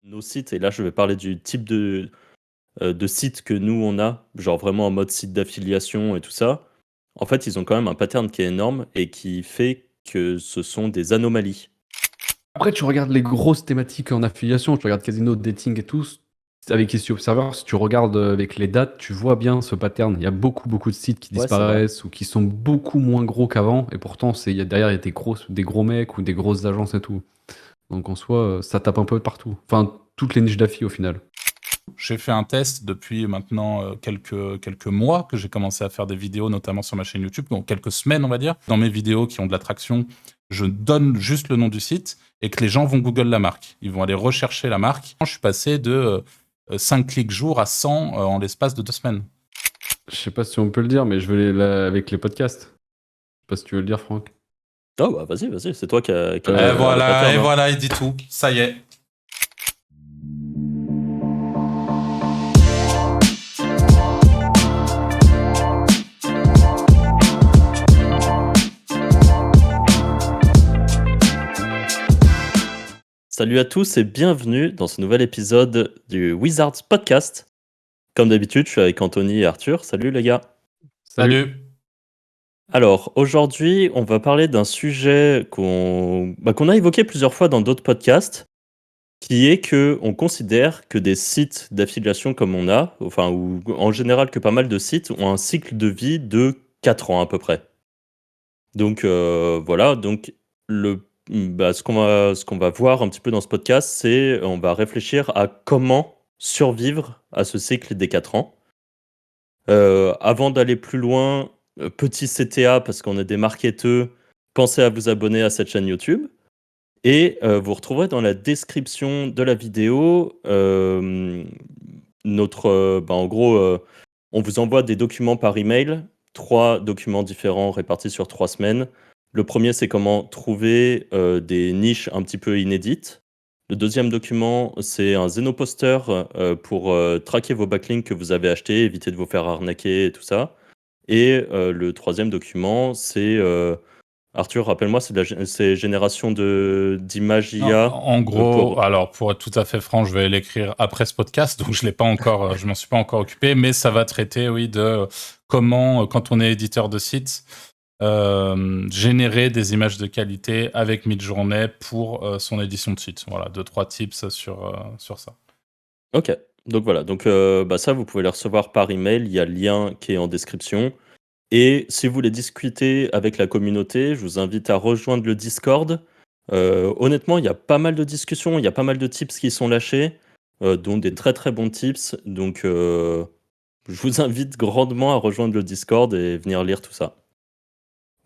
nos sites, et là je vais parler du type de site que nous on a, genre vraiment en mode site d'affiliation et tout ça. En fait, ils ont quand même un pattern qui est énorme et qui fait que ce sont des anomalies. Après, tu regardes les grosses thématiques en affiliation, tu regardes casino, dating et tout, avec SEO Observer, si tu regardes avec les dates, tu vois bien ce pattern. Il y a beaucoup de sites qui Ouais, c'est vrai. disparaissent ou qui sont beaucoup moins gros qu'avant, et pourtant, derrière, il y a des gros mecs ou des grosses agences et tout. Donc en soi, ça tape un peu partout. Enfin, toutes les niches d'affi au final. J'ai fait un test depuis maintenant quelques mois que j'ai commencé à faire des vidéos, notamment sur ma chaîne YouTube, donc quelques semaines on va dire. Dans mes vidéos qui ont de l'attraction, je donne juste le nom du site et que les gens vont Google la marque. Ils vont aller rechercher la marque. Je suis passé de 5 clics jour à 100 en l'espace de 2 semaines. Je sais pas si on peut le dire, mais je vais avec les podcasts. Je sais pas si tu veux le dire, Franck. Oh bah vas-y, c'est toi qui a Et le pattern, hein. voilà, il dit tout. Ça y est. Salut à tous et bienvenue dans ce nouvel épisode du Wizards Podcast. Comme d'habitude, je suis avec Anthony et Arthur. Salut les gars. Salut. Alors, aujourd'hui, on va parler d'un sujet qu'on a évoqué plusieurs fois dans d'autres podcasts, qui est que on considère que des sites d'affiliation comme on a, enfin, ou en général que pas mal de sites, ont un cycle de vie de 4 ans à peu près. Donc, voilà, donc ce qu'on va voir un petit peu dans ce podcast, c'est on va réfléchir à comment survivre à ce cycle des 4 ans. Avant d'aller plus loin, petit CTA parce qu'on est des marketeurs, pensez à vous abonner à cette chaîne YouTube et vous retrouverez dans la description de la vidéo, en gros, on vous envoie des documents par email, 3 documents différents répartis sur 3 semaines. Le premier, c'est comment trouver, des niches un petit peu inédites. Le deuxième document, c'est un Zenoposter, pour, traquer vos backlinks que vous avez achetés, éviter de vous faire arnaquer et tout ça. Et le troisième document, c'est, Arthur, rappelle-moi, c'est génération d'images Non, IA, en gros, pour alors pour être tout à fait franc, je vais l'écrire après ce podcast, donc je l'ai pas encore, je m'en suis pas encore occupé, mais ça va traiter, oui, de comment, quand on est éditeur de site, générer des images de qualité avec Midjourney pour son édition de site. Voilà, 2-3 tips sur ça. OK. Donc voilà, donc ça, vous pouvez les recevoir par email. Il y a le lien qui est en description. Et si vous voulez discuter avec la communauté, je vous invite à rejoindre le Discord. Honnêtement, il y a pas mal de discussions, il y a pas mal de tips qui sont lâchés, dont des très très bons tips. Donc, je vous invite grandement à rejoindre le Discord et venir lire tout ça.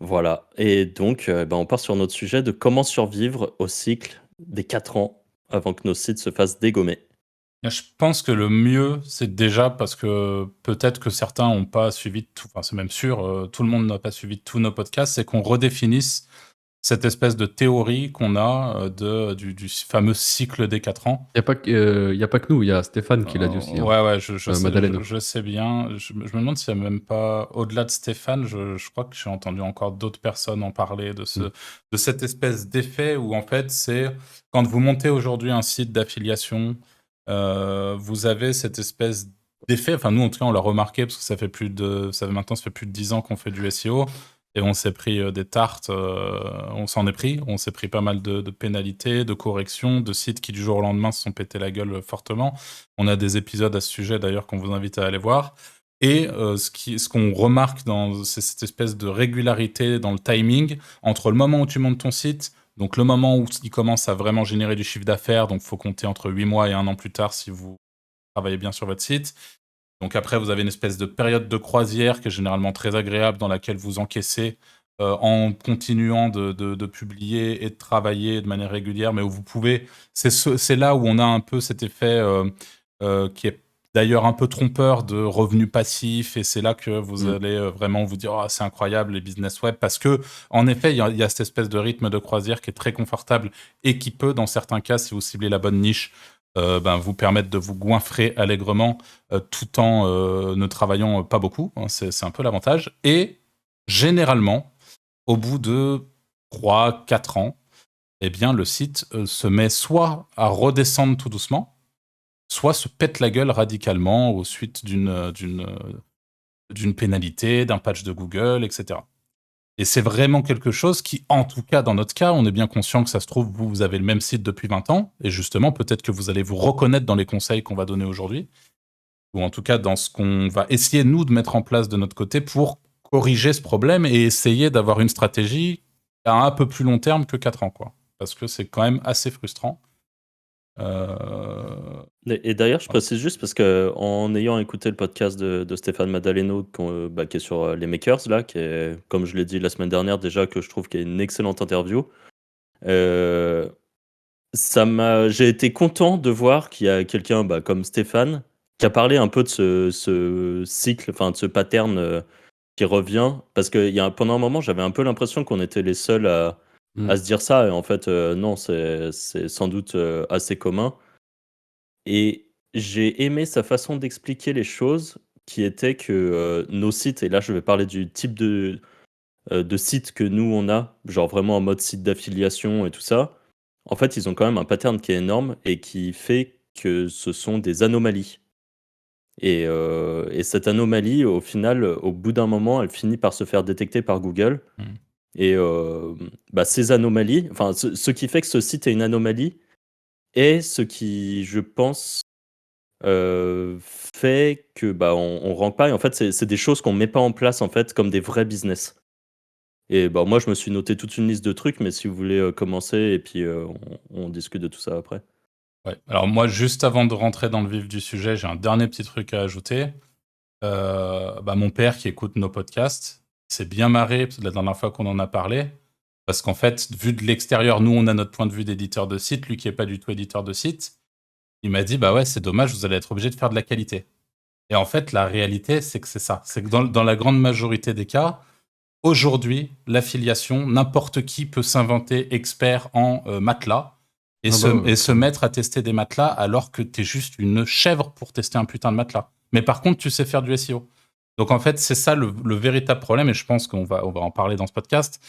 Voilà. Et donc, on part sur notre sujet de comment survivre au cycle des 4 ans avant que nos sites se fassent dégommer. Je pense que le mieux, c'est déjà parce que peut-être que certains n'ont pas suivi tout, enfin c'est même sûr, tout le monde n'a pas suivi tous nos podcasts, c'est qu'on redéfinisse cette espèce de théorie qu'on a du fameux cycle des 4 ans. Il n'y a pas que nous, il y a Stéphane qui l'a dit aussi. Hein. Ouais, je sais, Madeleine. je sais bien. Je me demande s'il n'y a même pas, au-delà de Stéphane, je crois que j'ai entendu encore d'autres personnes en parler de cette espèce d'effet où en fait c'est quand vous montez aujourd'hui un site d'affiliation, vous avez cette espèce d'effet. Enfin nous en tout cas on l'a remarqué parce que ça fait maintenant ça fait plus de 10 ans qu'on fait du SEO. Et on s'est pris des tartes, on s'en est pris. On s'est pris pas mal de pénalités, de corrections, de sites qui du jour au lendemain se sont pété la gueule fortement. On a des épisodes à ce sujet d'ailleurs qu'on vous invite à aller voir. Et ce qu'on remarque c'est cette espèce de régularité dans le timing entre le moment où tu montes ton site, donc le moment où il commence à vraiment générer du chiffre d'affaires, donc il faut compter entre 8 mois et 1 an plus tard si vous travaillez bien sur votre site. Donc après, vous avez une espèce de période de croisière qui est généralement très agréable, dans laquelle vous encaissez en continuant de publier et de travailler de manière régulière, mais où vous pouvez... C'est là où on a un peu cet effet qui est d'ailleurs un peu trompeur de revenus passifs, et c'est là que vous allez vraiment vous dire « Oh, c'est incroyable, les business web », parce que en effet, il y a cette espèce de rythme de croisière qui est très confortable et qui peut, dans certains cas, si vous ciblez la bonne niche, vous permettre de vous goinfrer allègrement tout en ne travaillant pas beaucoup. Hein, c'est un peu l'avantage. Et généralement, au bout de 3-4 ans, eh bien, le site se met soit à redescendre tout doucement, soit se pète la gueule radicalement au suite d'une pénalité, d'un patch de Google, etc. Et c'est vraiment quelque chose qui, en tout cas, dans notre cas, on est bien conscient que ça se trouve, vous avez le même site depuis 20 ans, et justement, peut-être que vous allez vous reconnaître dans les conseils qu'on va donner aujourd'hui, ou en tout cas dans ce qu'on va essayer, nous, de mettre en place de notre côté pour corriger ce problème et essayer d'avoir une stratégie à un peu plus long terme que 4 ans, quoi. Parce que c'est quand même assez frustrant. Et d'ailleurs, je précise juste parce que en ayant écouté le podcast de Stéphane Madaleno, qui est sur les makers, là, qui est, comme je l'ai dit la semaine dernière déjà, que je trouve qu'il est une excellente interview, euh, j'ai été content de voir qu'il y a quelqu'un comme Stéphane qui a parlé un peu de ce cycle, enfin de ce pattern qui revient. Parce que pendant un moment, j'avais un peu l'impression qu'on était les seuls à se dire ça. Et en fait, non, c'est sans doute assez commun. Et j'ai aimé sa façon d'expliquer les choses, qui était que nos sites, et là je vais parler du type de site que nous on a, genre vraiment en mode site d'affiliation et tout ça, en fait ils ont quand même un pattern qui est énorme et qui fait que ce sont des anomalies. Et cette anomalie, au final, au bout d'un moment, elle finit par se faire détecter par Google. Mm. Et ces anomalies, enfin ce qui fait que ce site est une anomalie, est ce qui, je pense, fait que on rank pas. Et en fait, c'est des choses qu'on met pas en place en fait comme des vrais business. Et moi, je me suis noté toute une liste de trucs, mais si vous voulez commencer, et puis on discute de tout ça après. Ouais. Alors moi, juste avant de rentrer dans le vif du sujet, j'ai un dernier petit truc à ajouter. Mon père qui écoute nos podcasts s'est bien marré la dernière fois qu'on en a parlé, parce qu'en fait, vu de l'extérieur, nous, on a notre point de vue d'éditeur de site, lui qui est pas du tout éditeur de site, il m'a dit, bah ouais, c'est dommage, vous allez être obligé de faire de la qualité. Et en fait, la réalité, c'est que c'est ça. C'est que dans la grande majorité des cas, aujourd'hui, l'affiliation, n'importe qui peut s'inventer expert en matelas et se mettre à tester des matelas alors que t'es juste une chèvre pour tester un putain de matelas. Mais par contre, tu sais faire du SEO. Donc en fait, c'est ça le véritable problème, et je pense qu'on va en parler dans ce podcast,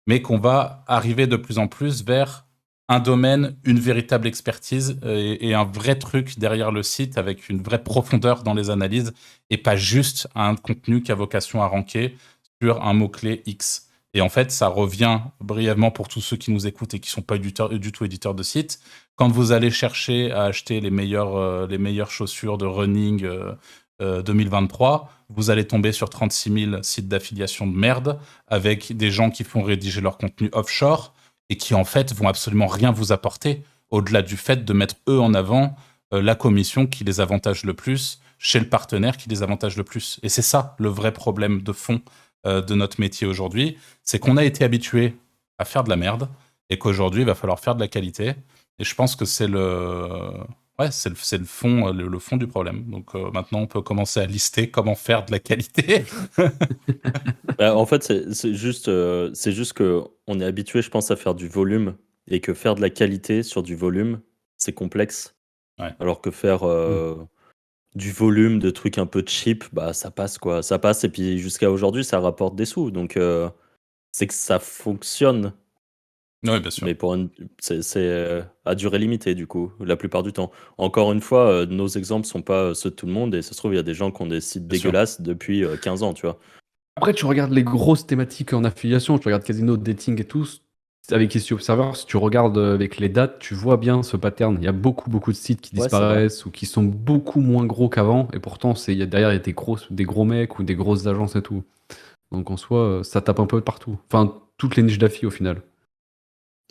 mais qu'on va arriver de plus en plus vers un domaine, une véritable expertise et un vrai truc derrière le site avec une vraie profondeur dans les analyses et pas juste un contenu qui a vocation à ranker sur un mot-clé X. Et en fait, ça revient brièvement pour tous ceux qui nous écoutent et qui ne sont pas du tout éditeurs de sites. Quand vous allez chercher à acheter les meilleures chaussures de running 2023, vous allez tomber sur 36 000 sites d'affiliation de merde avec des gens qui font rédiger leur contenu offshore et qui en fait vont absolument rien vous apporter au-delà du fait de mettre eux en avant la commission qui les avantage le plus chez le partenaire qui les avantage le plus. Et c'est ça le vrai problème de fond de notre métier aujourd'hui, c'est qu'on a été habitué à faire de la merde et qu'aujourd'hui il va falloir faire de la qualité. Et je pense que c'est le fond du problème. Donc maintenant on peut commencer à lister comment faire de la qualité. En fait, c'est juste que on est habitué, je pense, à faire du volume, et que faire de la qualité sur du volume, c'est complexe. Ouais. Alors que faire du volume, de trucs un peu cheap, ça passe quoi. Ça passe, et puis jusqu'à aujourd'hui, ça rapporte des sous. Donc c'est que ça fonctionne. Oui, bien sûr. Mais c'est à durée limitée, du coup, la plupart du temps. Encore une fois, nos exemples sont pas ceux de tout le monde, et ça se trouve, il y a des gens qui ont des sites Bien sûr. dégueulasses depuis 15 ans, tu vois. Après, tu regardes les grosses thématiques en affiliation, tu regardes Casino, Dating et tout, avec SEO Observer, si tu regardes avec les dates, tu vois bien ce pattern. Il y a beaucoup de sites qui Ouais, c'est disparaissent ou qui sont beaucoup moins gros qu'avant, et pourtant, derrière, il y a des gros mecs ou des grosses agences et tout. Donc en soi, ça tape un peu de partout. Enfin, toutes les niches d'affi au final.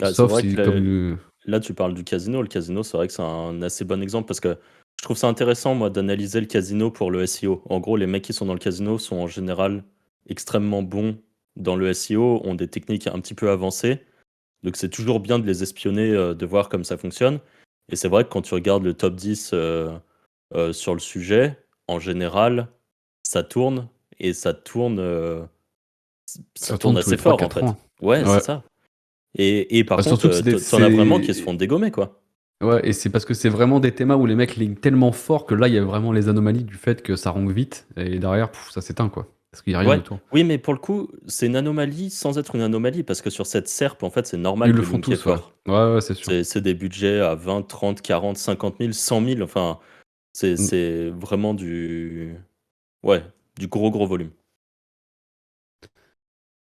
Ah, c'est Sauf vrai si, que comme là, tu parles du casino. Le casino, c'est vrai que c'est un assez bon exemple, parce que je trouve ça intéressant, moi, d'analyser le casino pour le SEO. En gros, les mecs qui sont dans le casino sont en général extrêmement bons dans le SEO, ont des techniques un petit peu avancées. Donc c'est toujours bien de les espionner, de voir comme ça fonctionne. Et c'est vrai que quand tu regardes le top 10 sur le sujet, en général, ça tourne, et ça tourne, ça tourne tourne tous les assez fort, en 3-4 fait. ans. Ouais, c'est Ouais. ça. Et par Surtout contre, que t'en as vraiment qui se font dégommer, quoi. Ouais, et c'est parce que c'est vraiment des thémas où les mecs lignent tellement fort que là, il y a vraiment les anomalies du fait que ça rank vite, et derrière, ça s'éteint, quoi. Parce qu'il y a rien Ouais, autour. oui, mais pour le coup, c'est une anomalie sans être une anomalie parce que sur cette SERP, en fait, c'est normal Ils que le font Link ait tous, ouais. peur. Ouais, c'est sûr. C'est des budgets à 20, 30, 40, 50 000, 100 000, enfin, Mmh. c'est vraiment ouais, du gros, gros volume.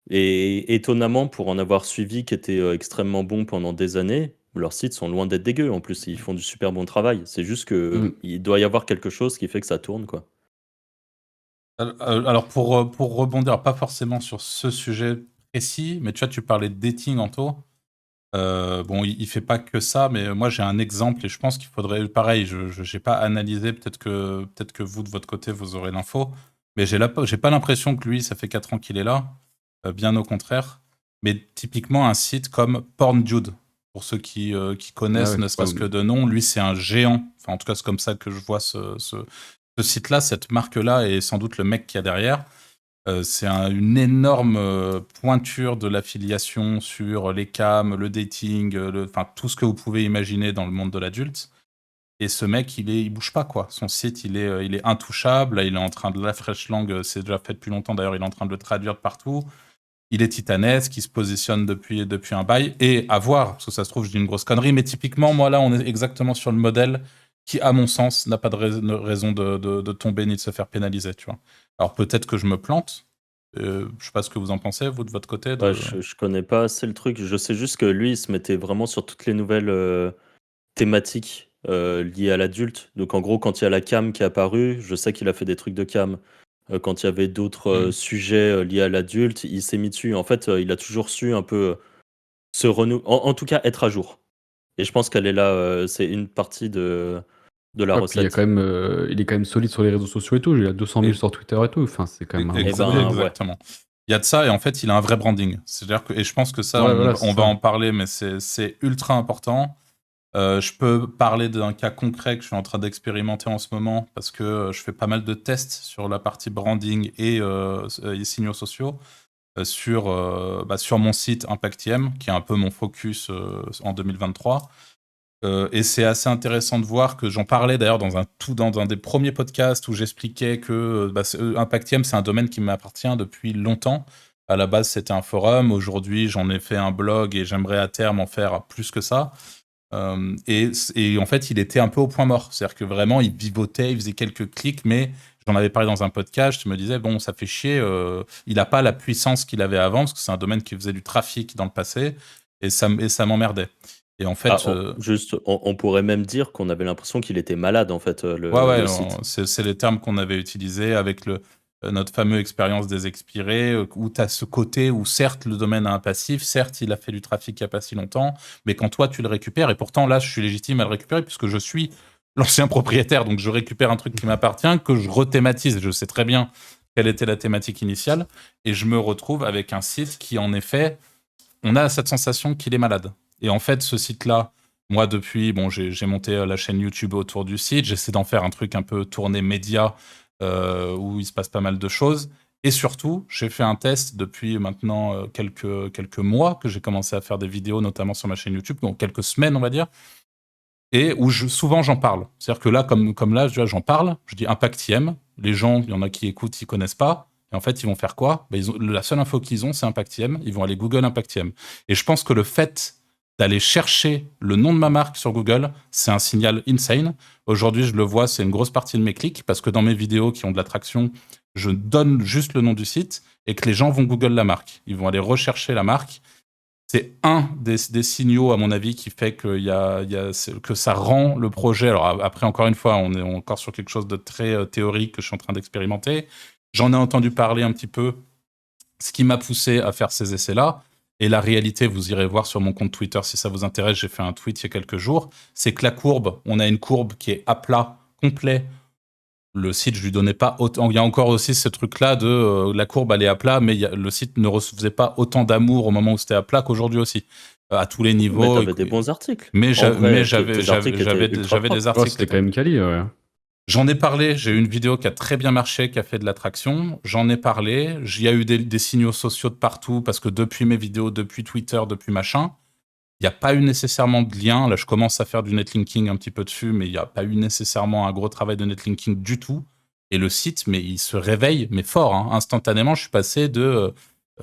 Et étonnamment, pour en avoir suivi qui était, extrêmement bon pendant des années, leurs sites sont loin d'être dégueux. En plus, ils font du super bon travail. C'est juste que Mmh. il doit y avoir quelque chose qui fait que ça tourne, quoi. Alors pour rebondir, pas forcément sur ce sujet précis, mais tu vois, tu parlais de dating, Anto. Bon, il fait pas que ça, mais moi j'ai un exemple et je pense qu'il faudrait pareil, je j'ai pas analysé, peut-être que vous, de votre côté, vous aurez l'info, mais j'ai pas l'impression que lui, ça fait 4 ans qu'il est là, bien au contraire. Mais typiquement un site comme PornDude, pour ceux qui Ah connaissent, ouais, ne ouais, serait-ce que de nom, lui, c'est un géant. Enfin, en tout cas, c'est comme ça que je vois ce site-là, cette marque-là et sans doute le mec qu'il y a derrière. C'est une énorme pointure de l'affiliation sur les cams, le dating, enfin tout ce que vous pouvez imaginer dans le monde de l'adulte. Et ce mec, il bouge pas quoi. Son site, il est intouchable. Là, il est en train de la fraîche langue, c'est déjà fait depuis longtemps d'ailleurs. Il est en train de le traduire de partout. Il est titanesque, il se positionne depuis un bail. Et à voir, parce que ça se trouve, je dis une grosse connerie, mais typiquement, moi là, on est exactement sur le modèle qui, à mon sens, n'a pas de raison de tomber ni de se faire pénaliser, tu vois. Alors peut-être que je me plante. Je sais pas ce que vous en pensez, vous, de votre côté. Ouais, je connais pas assez le truc. Je sais juste que lui, il se mettait vraiment sur toutes les nouvelles, thématiques, liées à l'adulte. Donc en gros, quand il y a la cam qui est apparue, je sais qu'il a fait des trucs de cam. Quand il y avait d'autres, Hmm. sujets, liés à l'adulte, il s'est mis dessus. En fait, il a toujours su un peu, se renou en tout cas, être à jour. Et je pense qu'elle est là, c'est une partie de la Ouais, puis il y a quand recette. même, il est quand même solide sur les réseaux sociaux et tout. Il a 200 000 Et, sur Twitter et tout. Enfin, c'est quand même un Et gros bonhomme, ben, hein. ouais. exactement. Il y a de ça, et en fait, il a un vrai branding. C'est-à-dire que, et je pense que ça, Ouais, voilà, on c'est va ça. en parler, mais c'est ultra important. Je peux parler d'un cas concret que je suis en train d'expérimenter en ce moment parce que je fais pas mal de tests sur la partie branding et signaux sociaux sur mon site Impactiem, qui est un peu mon focus en 2023. Et c'est assez intéressant de voir que j'en parlais d'ailleurs dans un des premiers podcasts où j'expliquais que Impactiem, c'est un domaine qui m'appartient depuis longtemps. À la base, c'était un forum. Aujourd'hui, j'en ai fait un blog et j'aimerais à terme en faire plus que ça. Et en fait, il était un peu au point mort. C'est-à-dire que vraiment, il vivotait, il faisait quelques clics, mais j'en avais parlé dans un podcast, je me disais, bon, ça fait chier, il n'a pas la puissance qu'il avait avant, parce que c'est un domaine qui faisait du trafic dans le passé, et ça m'emmerdait. Et en Ah, fait, juste, on pourrait même dire qu'on avait l'impression qu'il était malade, en fait, ouais, ouais, le site. c'est les termes qu'on avait utilisés avec notre fameux expérience des expirés, où tu as ce côté où certes le domaine a un passif, certes il a fait du trafic il n'y a pas si longtemps, mais quand toi tu le récupères, et pourtant là je suis légitime à le récupérer puisque je suis l'ancien propriétaire, donc je récupère un truc qui m'appartient, que je rethématise, je sais très bien quelle était la thématique initiale, et je me retrouve avec un site qui en effet, on a cette sensation qu'il est malade. Et en fait ce site-là, moi, depuis, bon, j'ai monté la chaîne YouTube autour du site. J'essaie d'en faire un truc un peu tourné média où il se passe pas mal de choses. Et surtout, j'ai fait un test depuis maintenant quelques mois que j'ai commencé à faire des vidéos, notamment sur ma chaîne YouTube, donc quelques semaines, on va dire, et où souvent j'en parle. C'est-à-dire que là, comme là, j'en parle, je dis Impactiem. Les gens, il y en a qui écoutent, ils connaissent pas. Et en fait, ils vont faire quoi? La seule info qu'ils ont, c'est Impactiem. Ils vont aller Google Impactiem. Et je pense que le fait d'aller chercher le nom de ma marque sur Google, c'est un signal insane. Aujourd'hui, je le vois, c'est une grosse partie de mes clics, parce que dans mes vidéos qui ont de l'attraction, je donne juste le nom du site et que les gens vont Google la marque. Ils vont aller rechercher la marque. C'est un des signaux, à mon avis, qui fait que ça rend le projet. Alors après, encore une fois, on est encore sur quelque chose de très théorique que je suis en train d'expérimenter. J'en ai entendu parler un petit peu, ce qui m'a poussé à faire ces essais-là. Et la réalité, vous irez voir sur mon compte Twitter si ça vous intéresse, j'ai fait un tweet il y a quelques jours, c'est que la courbe, on a une courbe qui est à plat, complet. Le site, je lui donnais pas autant. Il y a encore aussi ce truc-là de la courbe, elle est à plat, mais le site ne recevait pas autant d'amour au moment où c'était à plat qu'aujourd'hui aussi. À tous les Mais niveaux. t'avais des bons articles. Mais En vrai, j'avais tes articles étaient ultra des propres. Ouais, articles. c'était quand même quali, ouais. J'en ai parlé, j'ai eu une vidéo qui a très bien marché, qui a fait de l'attraction. J'en ai parlé, il y a eu des signaux sociaux de partout, parce que depuis mes vidéos, depuis Twitter, depuis machin, il n'y a pas eu nécessairement de lien. Là, je commence à faire du netlinking un petit peu dessus, mais il n'y a pas eu nécessairement un gros travail de netlinking du tout. et le site, mais il se réveille, mais fort, hein. Instantanément, je suis passé de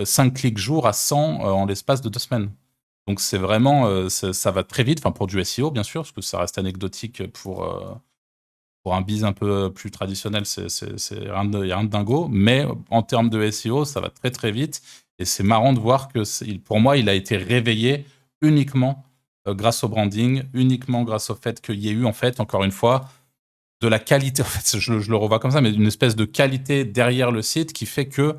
5 clics jour à 100 en l'espace de 2 semaines. Donc c'est vraiment, ça va très vite, enfin pour du SEO bien sûr, parce que ça reste anecdotique pour un biz un peu plus traditionnel, c'est rien de dingo, mais en termes de SEO, ça va très très vite, et c'est marrant de voir que pour moi, il a été réveillé uniquement grâce au branding, uniquement grâce au fait qu'il y ait eu, en fait, encore une fois, de la qualité, en fait, je le revois comme ça, mais une espèce de qualité derrière le site qui fait que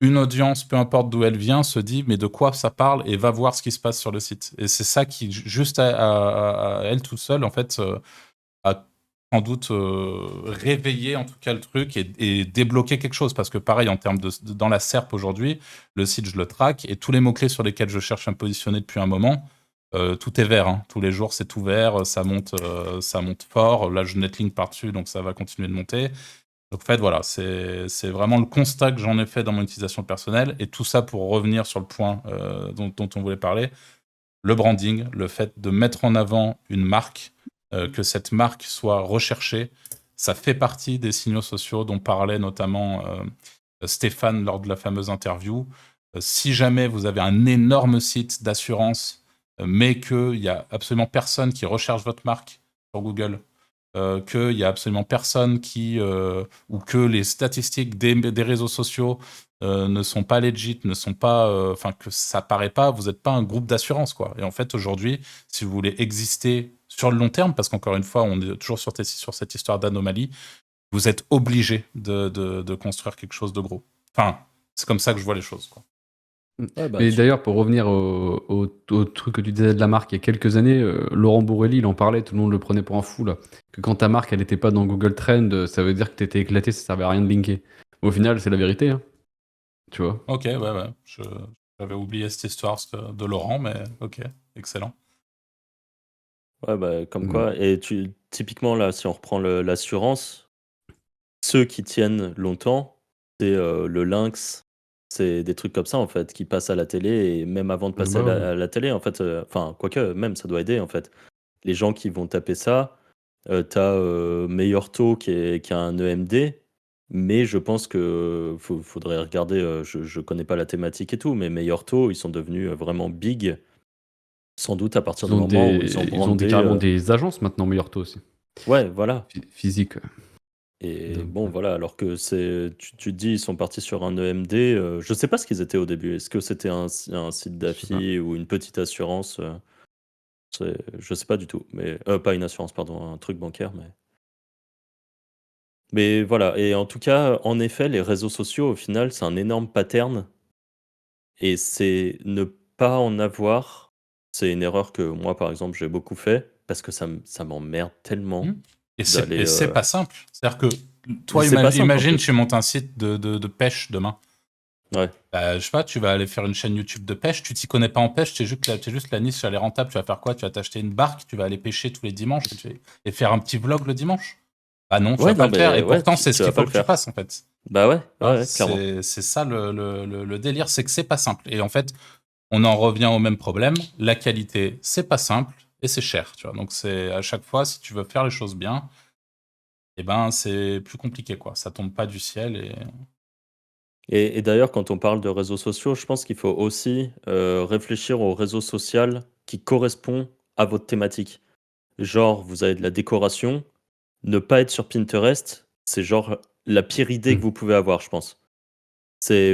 une audience, peu importe d'où elle vient, se dit mais de quoi ça parle et va voir ce qui se passe sur le site. Et c'est ça qui, juste à elle toute seule, en fait, a sans doute réveillé en tout cas le truc et débloqué quelque chose. Parce que pareil, en termes dans la SERP aujourd'hui, le site, je le traque et tous les mots-clés sur lesquels je cherche à me positionner depuis un moment, tout est vert, hein. Tous les jours, c'est tout vert, ça monte fort. Là, je netlink par-dessus, donc ça va continuer de monter. Donc, en fait, voilà, c'est vraiment le constat que j'en ai fait dans mon utilisation personnelle. Et tout ça pour revenir sur le point dont on voulait parler, le branding, le fait de mettre en avant une marque, que cette marque soit recherchée, ça fait partie des signaux sociaux dont parlait notamment Stéphane lors de la fameuse interview. Si jamais vous avez un énorme site d'assurance, mais qu'il n'y a absolument personne qui recherche votre marque sur Google, qu'il n'y a absolument personne ou que les statistiques des réseaux sociaux ne sont pas legit, ne sont pas, enfin que ça paraît pas, vous n'êtes pas un groupe d'assurance, quoi. Et en fait, aujourd'hui, si vous voulez exister sur le long terme, parce qu'encore une fois, on est toujours sur cette histoire d'anomalie, vous êtes obligé de construire quelque chose de gros. Enfin, c'est comme ça que je vois les choses, quoi. Ouais, bah, Mais d'ailleurs, pour revenir au truc que tu disais de la marque, il y a quelques années, Laurent Bourrelli, il en parlait, tout le monde le prenait pour un fou, là. Que quand ta marque, elle n'était pas dans Google Trend, ça veut dire que t'étais éclaté, ça servait à rien de linker. Au final, c'est la vérité, hein. Tu vois. Ok, ouais. J'avais oublié cette histoire de Laurent, mais ok, excellent. Ouais, bah, comme Mm. quoi. Et typiquement, là, si on reprend l'assurance, ceux qui tiennent longtemps, c'est le Lynx, c'est des trucs comme ça, en fait, qui passent à la télé, et même avant de passer Bah ouais. à la télé, en fait, enfin, quoique, même, ça doit aider, en fait. Les gens qui vont taper ça, t'as Meilleur Taux qui a un EMD, mais je pense que faudrait regarder, je connais pas la thématique et tout, mais Meilleur Taux, ils sont devenus vraiment big, sans doute à partir Ils du ont moment où ils ont carrément brandé. des agences maintenant, Meilleur Taux aussi. Ouais, voilà. Physique. Et Donc, bon, voilà, alors que tu te dis, ils sont partis sur un EMD. Je sais pas ce qu'ils étaient au début. Est-ce que c'était un site je sais pas. d'affi ou une petite assurance? Je sais pas du tout. Mais pas une assurance, pardon, un truc bancaire. Mais voilà. Et en tout cas, en effet, les réseaux sociaux, au final, c'est un énorme pattern. Et c'est ne pas en avoir. C'est une erreur que moi, par exemple, j'ai beaucoup fait parce que ça m'emmerde tellement Hmm. Et d'aller. c'est pas simple. C'est-à-dire que toi, C'est pas simple en imagine, tu plus. montes un site de pêche demain. Ouais. Bah, je sais pas, tu vas aller faire une chaîne YouTube de pêche, tu t'y connais pas en pêche, t'es juste la niche, elle est rentable, tu vas faire quoi? Tu vas t'acheter une barque, tu vas aller pêcher tous les dimanches et faire un petit vlog le dimanche? Bah non, tu Ouais, vas pas non, le faire, mais et ouais, pourtant, c'est ce tu vas qu'il pas faut le que tu faire. fasses, en fait. Bah ouais, Tu vois, clairement. c'est ça le délire, c'est que c'est pas simple. Et en fait, on en revient au même problème, la qualité, c'est pas simple et c'est cher, tu vois. Donc c'est à chaque fois, si tu veux faire les choses bien, eh ben c'est plus compliqué, quoi. Ça tombe pas du ciel et Et d'ailleurs, quand on parle de réseaux sociaux, je pense qu'il faut aussi réfléchir au réseau social qui correspond à votre thématique. Genre, vous avez de la décoration, ne pas être sur Pinterest, c'est genre la pire idée que Hmm. vous pouvez avoir, je pense.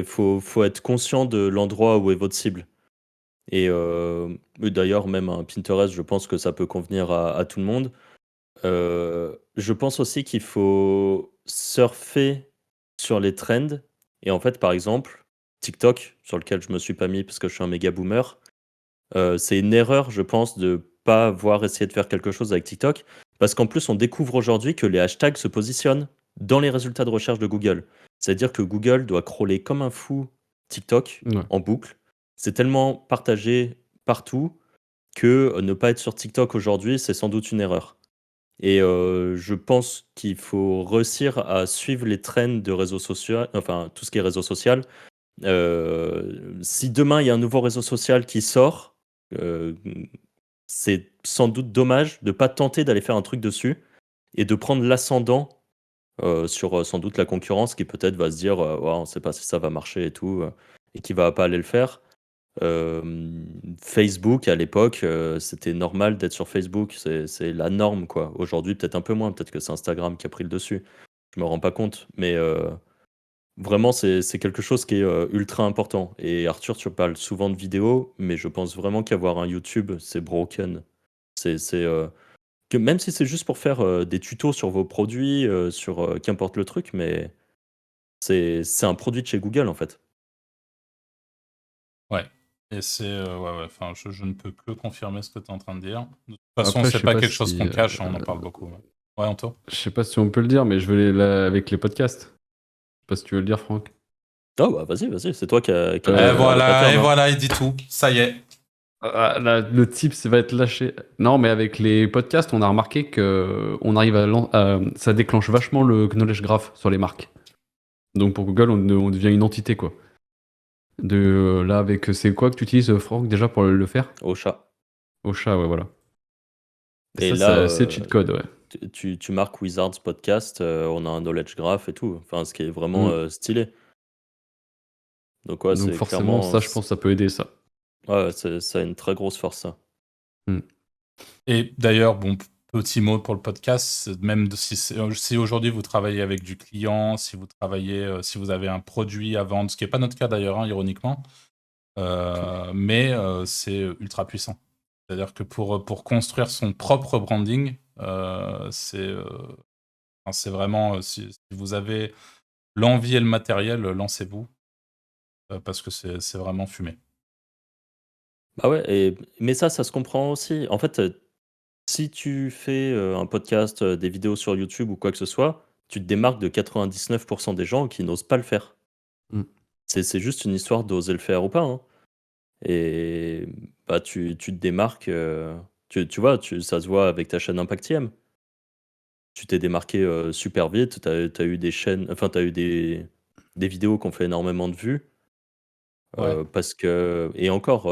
Faut être conscient de l'endroit où est votre cible. Et d'ailleurs, même un Pinterest, je pense que ça peut convenir à tout le monde. Je pense aussi qu'il faut surfer sur les trends. Et en fait, par exemple, TikTok, sur lequel je me suis pas mis parce que je suis un méga boomer, c'est une erreur, je pense, de pas avoir essayé de faire quelque chose avec TikTok. Parce qu'en plus, on découvre aujourd'hui que les hashtags se positionnent dans les résultats de recherche de Google. C'est-à-dire que Google doit crawler comme un fou TikTok Ouais. en boucle. C'est tellement partagé partout que ne pas être sur TikTok aujourd'hui, c'est sans doute une erreur. Et je pense qu'il faut réussir à suivre les trends de réseaux sociaux, enfin tout ce qui est réseau social. Si demain il y a un nouveau réseau social qui sort, heu, c'est sans doute dommage de pas tenter d'aller faire un truc dessus et de prendre l'ascendant sur sans doute la concurrence qui peut-être va se dire ouais, on ne sait pas si ça va marcher et tout, et qui va pas aller le faire. Facebook à l'époque, c'était normal d'être sur Facebook, c'est la norme quoi. Aujourd'hui, peut-être un peu moins, peut-être que c'est Instagram qui a pris le dessus. Je me rends pas compte, mais vraiment, c'est quelque chose qui est ultra important. Et Arthur, tu parles souvent de vidéos, mais je pense vraiment qu'avoir un YouTube, c'est broken. C'est que même si c'est juste pour faire des tutos sur vos produits, sur qu'importe le truc, mais c'est un produit de chez Google en fait. Ouais. Et c'est ouais, ouais, enfin, je ne peux que confirmer ce que tu es en train de dire. De toute façon, Après, je c'est sais pas pas quelque chose si, qu'on cache, hein, on en parle beaucoup. Ouais, ouais, Anto? je sais pas si on peut le dire, mais je vais là avec les podcasts. Je sais pas si tu veux le dire, Franck. Ah bah vas-y, c'est toi qui a la Et pattern, hein. voilà, il dit tout. Ça y est. Le type va être lâché. Non, mais avec les podcasts, on a remarqué que ça déclenche vachement le knowledge graph sur les marques. Donc pour Google, on devient une entité, quoi. Là, c'est quoi que tu utilises, Franck, déjà pour le faire? Au chat. Ocha, ouais, voilà. Et Et ça, là, c'est cheat code, ouais. tu marques Wizards Podcast, on a un knowledge graph et tout. Enfin, ce qui est vraiment Mm. stylé. Donc ouais, Donc c'est forcément, clairement, ça, je pense, ça peut aider, ça. ouais, ça a une très grosse force ça. Mm. Et d'ailleurs, bon, petit mot pour le podcast, même si aujourd'hui vous travaillez avec du client, si vous travaillez, si vous avez un produit à vendre, ce qui n'est pas notre cas d'ailleurs, hein, ironiquement, mais c'est ultra puissant. C'est-à-dire que pour construire son propre branding, c'est vraiment, si vous avez l'envie et le matériel, lancez-vous, parce que c'est vraiment fumé. Bah ouais, mais ça se comprend aussi. En fait, si tu fais un podcast, des vidéos sur YouTube ou quoi que ce soit, tu te démarques de 99% des gens qui n'osent pas le faire. Mm. C'est juste une histoire d'oser le faire ou pas, hein. Et bah, tu te démarques, tu vois, ça se voit avec ta chaîne Impact IM. Tu t'es démarqué, super vite, tu as eu des chaînes enfin, tu as eu des vidéos qui ont fait énormément de vues, Ouais. parce que et encore,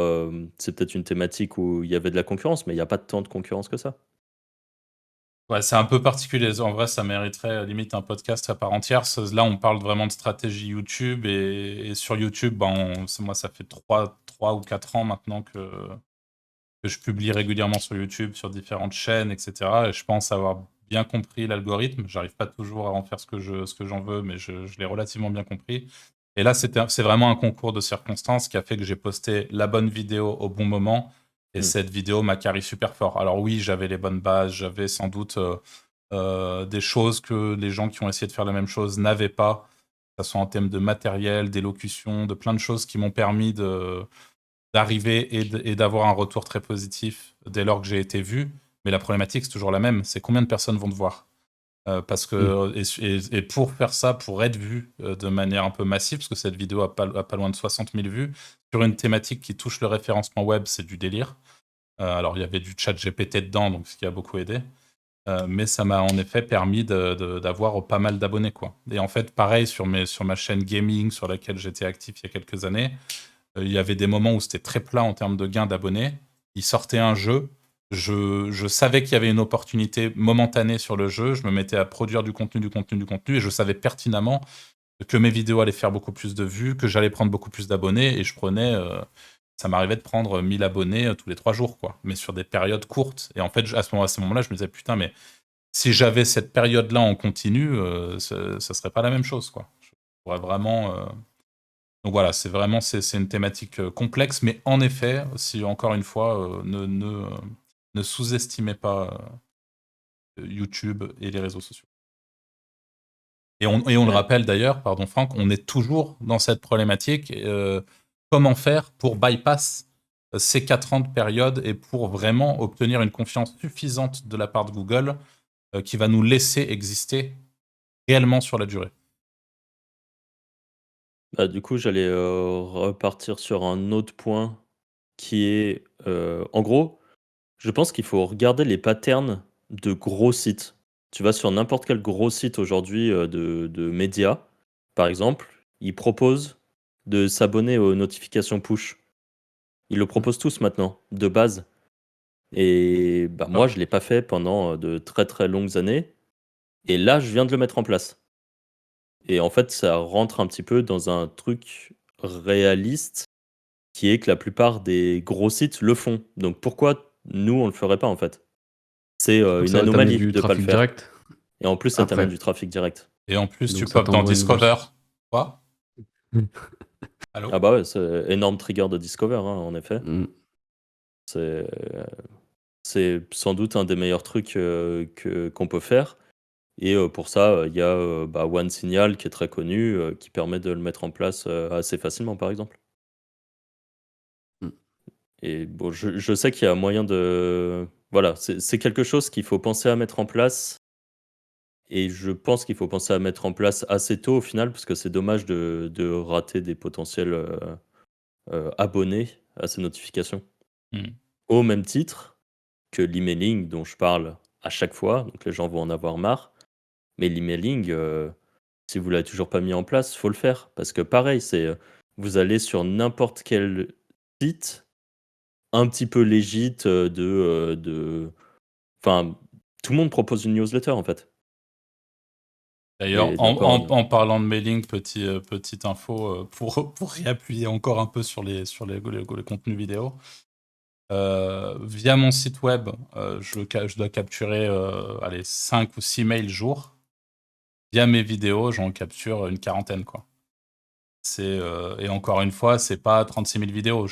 c'est peut-être une thématique où il y avait de la concurrence, mais il y a pas tant de concurrence que ça. Ouais, c'est un peu particulier. En vrai, ça mériterait limite un podcast à part entière. Là, on parle vraiment de stratégie YouTube et sur YouTube, ben, moi, ça fait 3 ou 4 ans maintenant que je publie régulièrement sur YouTube, sur différentes chaînes, etc. Et je pense avoir bien compris l'algorithme. J'arrive pas toujours à en faire ce que j'en veux, mais je l'ai relativement bien compris. Et là, c'est vraiment un concours de circonstances qui a fait que j'ai posté la bonne vidéo au bon moment. Et Mmh. cette vidéo m'a carré super fort. Alors oui, j'avais les bonnes bases, j'avais sans doute des choses que les gens qui ont essayé de faire la même chose n'avaient pas, que ce soit en termes de matériel, d'élocution, de plein de choses qui m'ont permis d'arriver et d'avoir un retour très positif dès lors que j'ai été vu. Mais la problématique, c'est toujours la même, c'est combien de personnes vont te voir. Parce Mm. que, et pour faire ça, pour être vu de manière un peu massive, parce que cette vidéo a pas loin de 60 000 vues, sur une thématique qui touche le référencement web, c'est du délire. Alors, il y avait du chat GPT dedans, donc ce qui a beaucoup aidé. Mais ça m'a en effet permis d'avoir pas mal d'abonnés, quoi. Et en fait, pareil, sur ma chaîne gaming, sur laquelle j'étais actif il y a quelques années, il y avait des moments où c'était très plat en termes de gains d'abonnés. Il sortait un jeu, je savais qu'il y avait une opportunité momentanée sur le jeu, je me mettais à produire du contenu, et je savais pertinemment que mes vidéos allaient faire beaucoup plus de vues, que j'allais prendre beaucoup plus d'abonnés, et je prenais... ça m'arrivait de prendre 1000 abonnés tous les 3 jours, quoi, mais sur des périodes courtes. Et en fait, à ce moment-là, je me disais, putain, mais si j'avais cette période-là en continu, ça serait pas la même chose, quoi. Je pourrais vraiment... Donc voilà, c'est une thématique complexe, mais en effet, si encore une fois, ne sous-estimez pas YouTube et les réseaux sociaux. Et on le Ouais. rappelle d'ailleurs, pardon Franck, on est toujours dans cette problématique. Comment faire pour bypass ces 4 ans de période et pour vraiment obtenir une confiance suffisante de la part de Google qui va nous laisser exister réellement sur la durée. Bah, du coup, j'allais, repartir sur un autre point qui est, en gros, je pense qu'il faut regarder les patterns de gros sites. Tu vas sur n'importe quel gros site aujourd'hui, de médias, par exemple, ils proposent de s'abonner aux notifications push. Ils le Mm. proposent tous maintenant, de base. Et bah, moi, Ah, je l'ai pas fait pendant, de très, très longues années Et là, je viens de le mettre en place. Et en fait, ça rentre un petit peu dans un truc réaliste qui est que la plupart des gros sites le font. Donc pourquoi nous, on le ferait pas en fait? C'est Surtout que une ça va t'amener anomalie du de pas le trafic faire. direct Et en plus, ça t'amène après. du trafic direct. Et en plus, tu Donc ça pop dans t'envoie une nouvelle Discover. source. Quoi? Mm. Allô? Ah bah ouais, c'est énorme trigger de Discover, hein, en effet. Mm. C'est sans doute un des meilleurs trucs qu'on peut faire. Et pour ça, il y a OneSignal qui est très connu, qui permet de le mettre en place assez facilement, par exemple. Mm. Et bon, je sais qu'il y a moyen de. Voilà, c'est quelque chose qu'il faut penser à mettre en place. Et je pense qu'il faut penser à mettre en place assez tôt au final, parce que c'est dommage de rater des potentiels abonnés à ces notifications. Hmm. Au même titre que l'emailing dont je parle à chaque fois, donc les gens vont en avoir marre. Mais l'emailing, si vous l'avez toujours pas mis en place, faut le faire. Parce que pareil, vous allez sur n'importe quel site un petit peu légit enfin, tout le monde propose une newsletter en fait. D'ailleurs, Et en, d'accord. en parlant de mailing, petite info pour réappuyer encore un peu sur les contenus vidéo. Via mon site web, je dois capturer 5 ou 6 mails jour. Via mes vidéos, j'en capture une quarantaine, quoi. Et encore une fois, c'est pas 36 000 vidéos.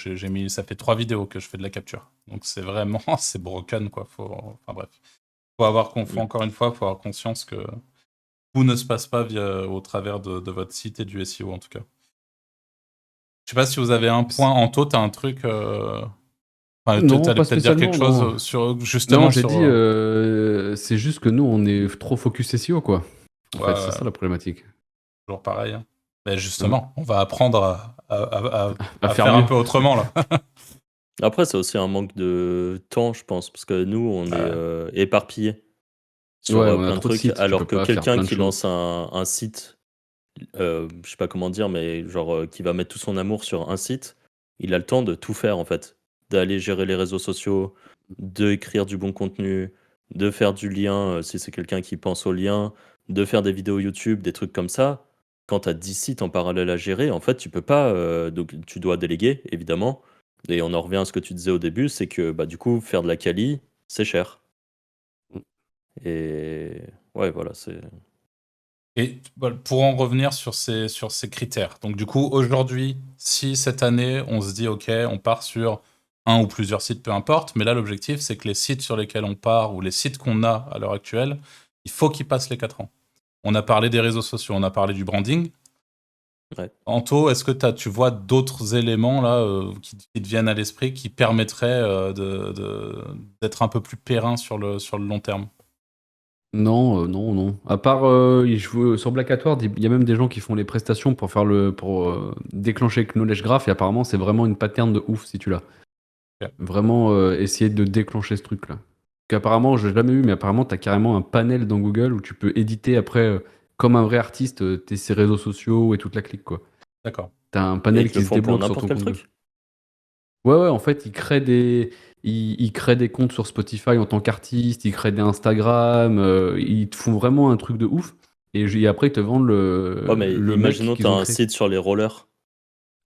Ça fait 3 vidéos que je fais de la capture. Donc c'est vraiment, c'est broken, quoi. Enfin bref. Faut encore une fois, faut avoir conscience que tout ne se passe pas au travers de votre site et du SEO, en tout cas. Je sais pas si vous avez un point. Anto, t'as un truc. Enfin, Non, t'allais pas peut-être dire quelque spécialement, non. chose sur Non, justement j'ai sur. dit, c'est juste que nous, on est trop focus SEO, quoi. En fait, c'est Ouais, ça la problématique. toujours pareil, hein. Mais Mm. justement, on va apprendre À à faire faire un mieux. peu autrement là. Après, c'est aussi un manque de temps, je pense, parce que nous, on est Ouais. éparpillés sur Ouais, on a plein de trop de trucs, sites, tu peux alors que pas faire quelqu'un plein de qui choses. lance un site, je sais pas comment dire, mais genre qui va mettre tout son amour sur un site, il a le temps de tout faire en fait, d'aller gérer les réseaux sociaux, d'écrire du bon contenu, de faire du lien si c'est quelqu'un qui pense au lien, de faire des vidéos YouTube, des trucs comme ça. Quand tu as 10 sites en parallèle à gérer, en fait, tu peux pas, donc tu dois déléguer évidemment. Et on en revient à ce que tu disais au début, c'est que bah, du coup, faire de la quali, c'est cher. Et ouais, voilà, c'est. Et pour en revenir sur ces critères. Donc du coup, aujourd'hui, si cette année, on se dit, OK, on part sur un ou plusieurs sites, peu importe, mais là, l'objectif, c'est que les sites sur lesquels on part ou les sites qu'on a à l'heure actuelle, il faut qu'ils passent les 4 ans. On a parlé des réseaux sociaux, on a parlé du branding. Ouais. Anto, est-ce que tu vois d'autres éléments là qui te viennent à l'esprit qui permettraient d'être un peu plus périn sur le long terme? Non, non, non. À part, sur Black Hat Ward, il y a même des gens qui font les prestations pour déclencher Knowledge Graph, et apparemment, c'est vraiment une pattern de ouf si tu l'as. Ok. Vraiment essayer de déclencher ce truc-là. Qu'apparemment, je l'ai jamais eu, mais apparemment, tu as carrément un panel dans Google où tu peux éditer après, comme un vrai artiste, ses réseaux sociaux et toute la clique, quoi. D'accord. Tu as un Et panel ils te le qui se font pour débloque sur n'importe ton quel compte. truc? Ouais, ouais, en fait, ils créent des comptes sur Spotify en tant qu'artiste, ils créent des Instagram, ils te font vraiment un truc de ouf. Et après, ils te vendent Ouais, mais le mec imaginons tu qu'ils as ont un créé. site sur les rollers.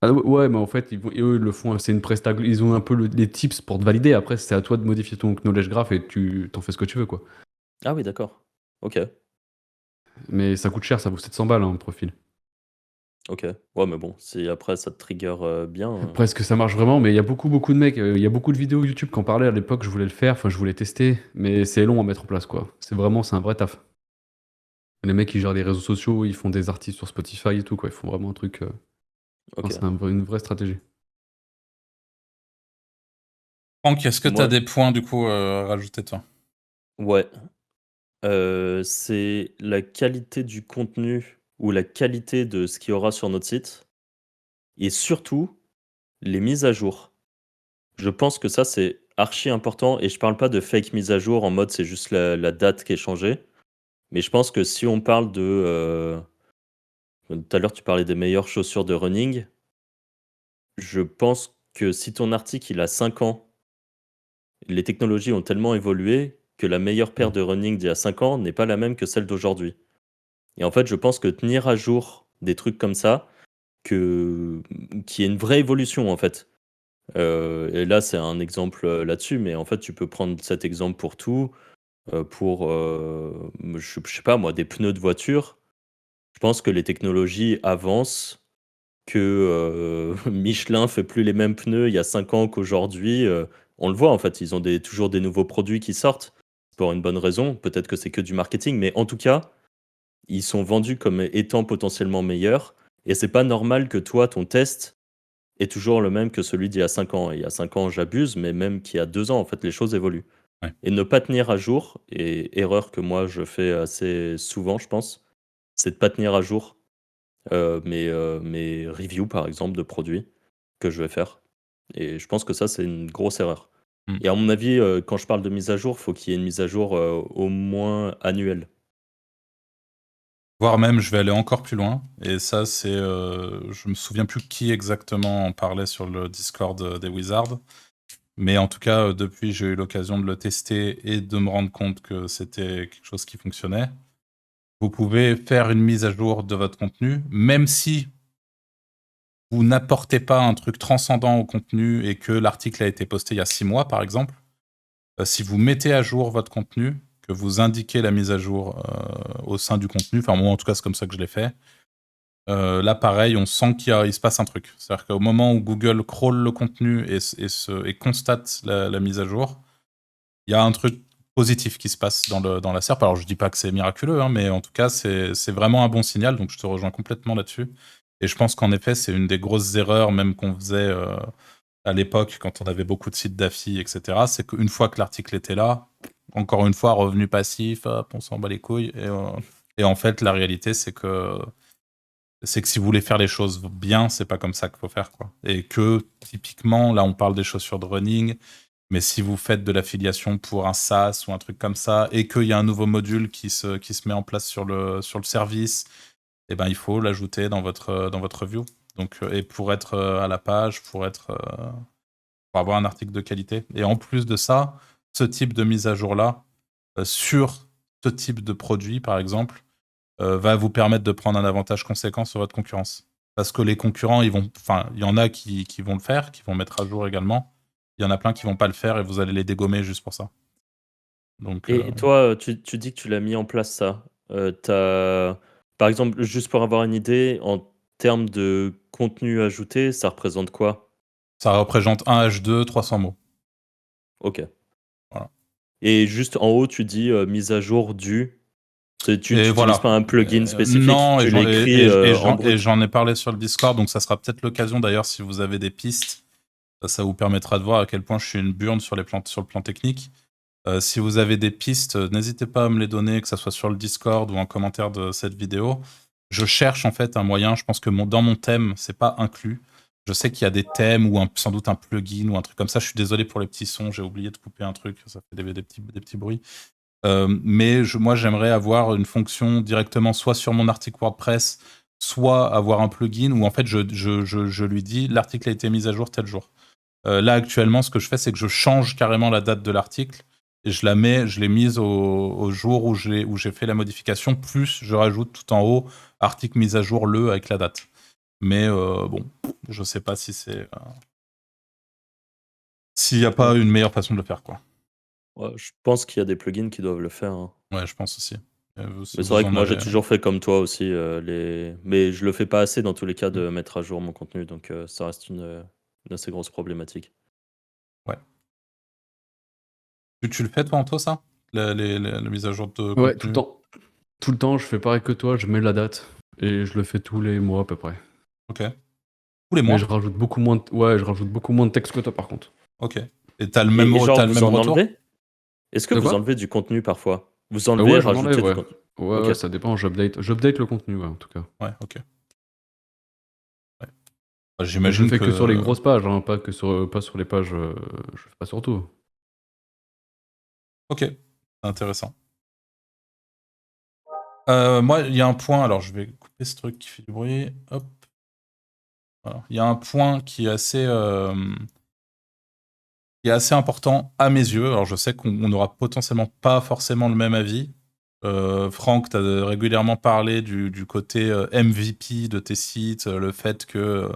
Ah ouais, mais en fait, et eux, ils le font, c'est une presta, ils ont un peu les tips pour te valider. Après, c'est à toi de modifier ton knowledge graph et tu t'en fais ce que tu veux, quoi. Ah oui, d'accord. Ok, Mais ça coûte cher, ça vaut 700 balles, hein, le profil. ok. Ouais, mais bon, si après ça te trigger bien. Après, est-ce que ça marche vraiment? Mais il y a beaucoup de mecs, il y a beaucoup de vidéos YouTube qui en parlaient à l'époque, je voulais le faire, enfin, je voulais tester, mais c'est long à mettre en place, quoi. C'est un vrai taf. Les mecs, ils gèrent les réseaux sociaux, ils font des artistes sur Spotify et tout, quoi. Ils font vraiment un truc. Ok. C'est une vraie stratégie. Franck, est-ce que tu as Moi, des points du coup à rajouter toi? ouais. C'est la qualité du contenu ou la qualité de ce qu'il y aura sur notre site et surtout les mises à jour. Je pense que ça, c'est archi important et je parle pas de fake mise à jour en mode c'est juste la date qui est changée. Mais je pense que si on parle tout à l'heure, tu parlais des meilleures chaussures de running. Je pense que si ton article, il a 5 ans, les technologies ont tellement évolué que la meilleure paire de running d'il y a 5 ans n'est pas la même que celle d'aujourd'hui. Et en fait, je pense que tenir à jour des trucs comme ça, qu'il y ait une vraie évolution, en fait. Et là, c'est un exemple là-dessus, mais en fait, tu peux prendre cet exemple pour tout. Pour, je sais pas moi, des pneus de voiture. Je pense que les technologies avancent, que Michelin fait plus les mêmes pneus il y a 5 ans qu'aujourd'hui. On le voit en fait, ils ont toujours des nouveaux produits qui sortent pour une bonne raison. Peut-être que c'est que du marketing, mais en tout cas, ils sont vendus comme étant potentiellement meilleurs. Et c'est pas normal que toi, ton test est toujours le même que celui d'il y a 5 ans. Et il y a 5 ans, j'abuse, mais même qu'il y a 2 ans, en fait, les choses évoluent. Ouais. Et ne pas tenir à jour, et erreur que moi je fais assez souvent, je pense, c'est de pas tenir à jour mes reviews, par exemple, de produits que je vais faire. Et je pense que ça, c'est une grosse erreur. Mm. Et à mon avis, quand je parle de mise à jour, faut qu'il y ait une mise à jour au moins annuelle. Voire même, je vais aller encore plus loin. Et ça, c'est. Je me souviens plus qui exactement en parlait sur le Discord des Wizards. Mais en tout cas, depuis, j'ai eu l'occasion de le tester et de me rendre compte que c'était quelque chose qui fonctionnait. Vous pouvez faire une mise à jour de votre contenu, même si vous n'apportez pas un truc transcendant au contenu et que l'article a été posté il y a 6 mois, par exemple. Si vous mettez à jour votre contenu, que vous indiquez la mise à jour au sein du contenu, enfin moi en tout cas c'est comme ça que je l'ai fait, là pareil on sent qu'il se passe un truc. C'est-à-dire qu'au moment où Google crawl le contenu et constate la mise à jour, il y a un truc positif qui se passe dans la SERP. Alors je dis pas que c'est miraculeux, hein, mais en tout cas c'est vraiment un bon signal, donc je te rejoins complètement là-dessus. Et je pense qu'en effet c'est une des grosses erreurs même qu'on faisait à l'époque, quand on avait beaucoup de sites d'affi, etc., c'est qu'une fois que l'article était là, encore une fois, revenu passif, hop, on s'en bat les couilles. Et en fait, la réalité, c'est que si vous voulez faire les choses bien, c'est pas comme ça qu'il faut faire, quoi. Et que, typiquement, là, on parle des chaussures de running, mais si vous faites de l'affiliation pour un SaaS ou un truc comme ça, et qu'il y a un nouveau module qui se met en place sur le service, eh ben, il faut l'ajouter dans votre view. Donc, et pour être à la page, pour avoir un article de qualité. Et en plus de ça, ce type de mise à jour-là, sur ce type de produit, par exemple, va vous permettre de prendre un avantage conséquent sur votre concurrence. Parce que les concurrents, il y en a qui vont le faire, qui vont mettre à jour également. Il y en a plein qui vont pas le faire et vous allez les dégommer juste pour ça. Donc, Et toi, tu dis que tu l'as mis en place ça. Par exemple, juste pour avoir une idée, en termes de contenu ajouté, ça représente quoi? ça représente un H2, 300 mots. Ok. Voilà. Et juste en haut, tu dis mise à jour du. Tu Et n'utilises voilà. pas un plugin spécifique, Non, tu l'écris en brut. et j'en ai parlé sur le Discord, donc ça sera peut-être l'occasion d'ailleurs, si vous avez des pistes, ça vous permettra de voir à quel point je suis une burne sur le plan technique. Si vous avez des pistes, n'hésitez pas à me les donner, que ce soit sur le Discord ou en commentaire de cette vidéo. Je cherche en fait un moyen, je pense que dans mon thème, c'est pas inclus. Je sais qu'il y a des thèmes ou sans doute un plugin ou un truc comme ça. Je suis désolé pour les petits sons, j'ai oublié de couper un truc, ça fait des petits bruits. Mais moi, j'aimerais avoir une fonction directement soit sur mon article WordPress, soit avoir un plugin où en fait je lui dis l'article a été mis à jour tel jour. Là, actuellement, ce que je fais, c'est que je change carrément la date de l'article et je l'ai mise au jour où j'ai fait la modification, plus je rajoute tout en haut article mise à jour le avec la date. Mais bon, je sais pas si c'est. S'il n'y a pas une meilleure façon de le faire, quoi. Ouais, je pense qu'il y a des plugins qui doivent le faire, hein. Ouais, je pense aussi. Mais c'est vrai que moi, j'ai toujours fait comme toi aussi. Mais je le fais pas assez dans tous les cas de mettre à jour mon contenu. Donc ça reste une assez grosse problématique. Ouais. Tu le fais, toi, Anto, ça la mise à jour de Ouais, contenu. tout le temps. Tout le temps, je fais pareil que toi, je mets la date. Et je le fais tous les mois à peu près. Ok. Tous les mois. Mais je rajoute beaucoup moins de texte que toi par contre. Ok. Et t'as le même, Et genre, t'as le vous même en retour. enlevez? Est-ce que De vous quoi enlevez du contenu parfois? Vous enlevez, ouais, j'en rajoutez enlève, du ouais. contenu. Ouais, Ok. ouais, ça dépend, j'update le contenu, ouais, en tout cas. Ouais, ok. Ouais. Je J'imagine le fais que... que sur les grosses pages, hein, pas sur les pages. Je fais pas sur tout. Ok, intéressant. Moi, il y a un point, alors je vais couper ce truc qui fait du bruit. Hop. Voilà. Il y a un point qui est assez qui est assez important à mes yeux. Alors je sais qu'on n'aura potentiellement pas forcément le même avis. Franck, tu as régulièrement parlé du côté MVP de tes sites, le fait que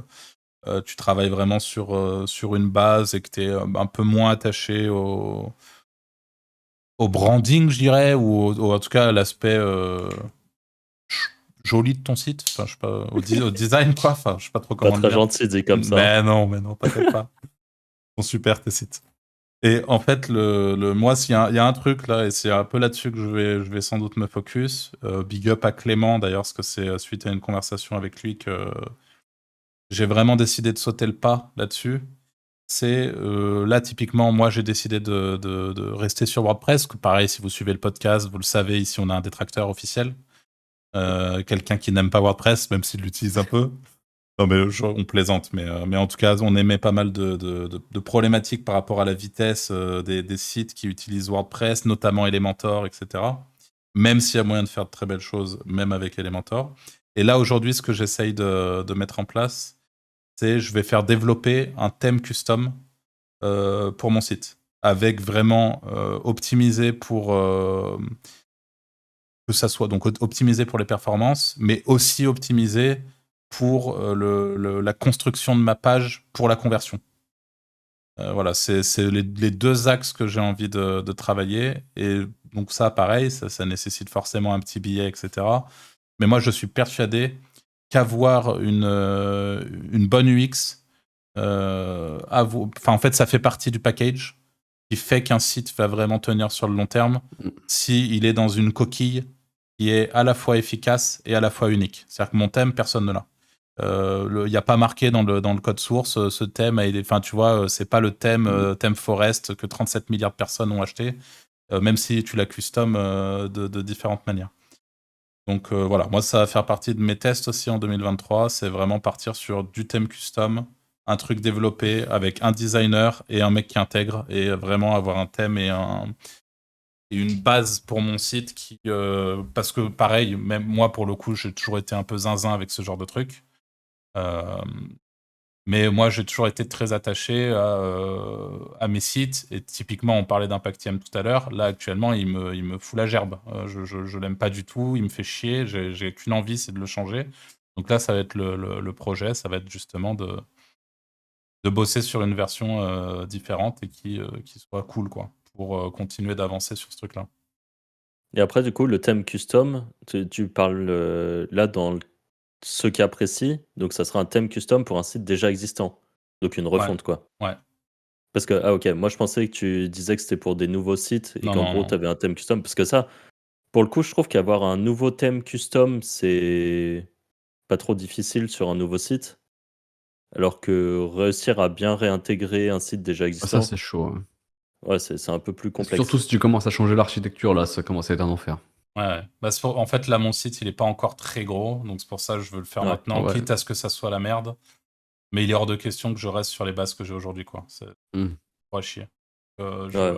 tu travailles vraiment sur une base et que tu es un peu moins attaché au branding, je dirais, ou en tout cas à l'aspect joli de ton site. Enfin, je sais pas, au design, quoi. Enfin, je sais pas trop Pas comment très dire. gentil dit comme ça. Mais non, t'inquiète pas. Ils sont super tes sites. Et en fait, moi, il y a un truc là, et c'est un peu là-dessus que je vais sans doute me focus. Big up à Clément d'ailleurs, parce que c'est suite à une conversation avec lui que j'ai vraiment décidé de sauter le pas là-dessus. C'est là, typiquement, moi j'ai décidé de rester sur WordPress. Que pareil, si vous suivez le podcast, vous le savez, ici on a un détracteur officiel. Quelqu'un qui n'aime pas WordPress, même s'il l'utilise un peu. Non, mais on plaisante, mais en tout cas, on émet pas mal de problématiques par rapport à la vitesse des sites qui utilisent WordPress, notamment Elementor, etc. Même s'il y a moyen de faire de très belles choses, même avec Elementor. Et là, aujourd'hui, ce que j'essaye de mettre en place, c'est je vais faire développer un thème custom pour mon site, avec vraiment optimisé pour que ça soit donc optimisé pour les performances, mais aussi optimisé pour la construction de ma page pour la conversion. Voilà, c'est les deux axes que j'ai envie de travailler. Et donc ça, pareil, ça nécessite forcément un petit billet, etc. Mais moi, je suis persuadé qu'avoir une bonne UX, en fait, ça fait partie du package qui fait qu'un site va vraiment tenir sur le long terme s'il est dans une coquille qui est à la fois efficace et à la fois unique. C'est-à-dire que mon thème, personne ne l'a. Il n'y a pas marqué dans le code source, ce thème, enfin tu vois, c'est pas le thème Forest que 37 milliards de personnes ont acheté, même si tu la custom de différentes manières. Donc voilà, moi ça va faire partie de mes tests aussi en 2023, c'est vraiment partir sur du thème custom, un truc développé avec un designer et un mec qui intègre, et vraiment avoir un thème et une base pour mon site qui parce que pareil, même moi pour le coup j'ai toujours été un peu zinzin avec ce genre de truc. Mais moi, j'ai toujours été très attaché à mes sites. Et typiquement, on parlait d'Impactium tout à l'heure. Là, actuellement, il me fout la gerbe. Je l'aime pas du tout. Il me fait chier. J'ai qu'une envie, c'est de le changer. Donc là, ça va être le projet. Ça va être justement de bosser sur une version différente et qui soit cool, quoi, pour continuer d'avancer sur ce truc-là. Et après, du coup, le thème custom, tu parles là dans ce cas précis, donc ça sera un thème custom pour un site déjà existant. Donc une refonte, quoi. Ouais. Parce que, ah ok, moi je pensais que tu disais que c'était pour des nouveaux sites et qu'en gros tu avais un thème custom. Parce que ça, pour le coup, je trouve qu'avoir un nouveau thème custom, c'est pas trop difficile sur un nouveau site. Alors que réussir à bien réintégrer un site déjà Ah, existant, ça, c'est chaud. Hein. ouais, c'est un peu plus complexe. Surtout si tu commences à changer l'architecture, là, ça commence à être un enfer. Ouais. Bah, en fait, là, mon site, il est pas encore très gros. Donc c'est pour ça que je veux le faire Ouais. maintenant, Ouais. quitte à ce que ça soit la merde. Mais il est hors de question que je reste sur les bases que j'ai aujourd'hui, quoi. C'est pas chier. Ouais.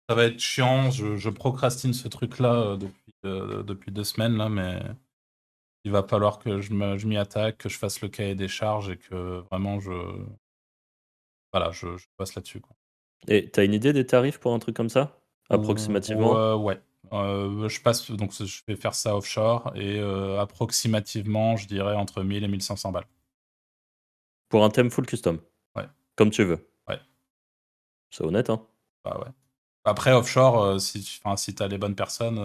Ça va être chiant. Je procrastine ce truc-là depuis 2 semaines, là, mais il va falloir que je m'y attaque, que je fasse le cahier des charges et que vraiment je passe là-dessus, quoi. Et t'as une idée des tarifs pour un truc comme ça? Approximativement? Ouais. Je vais faire ça offshore et approximativement, je dirais entre 1000 et 1500 balles. Pour un thème full custom? Ouais. Comme tu veux? Ouais. C'est honnête, hein? Bah ouais. Après, offshore, si t'as les bonnes personnes,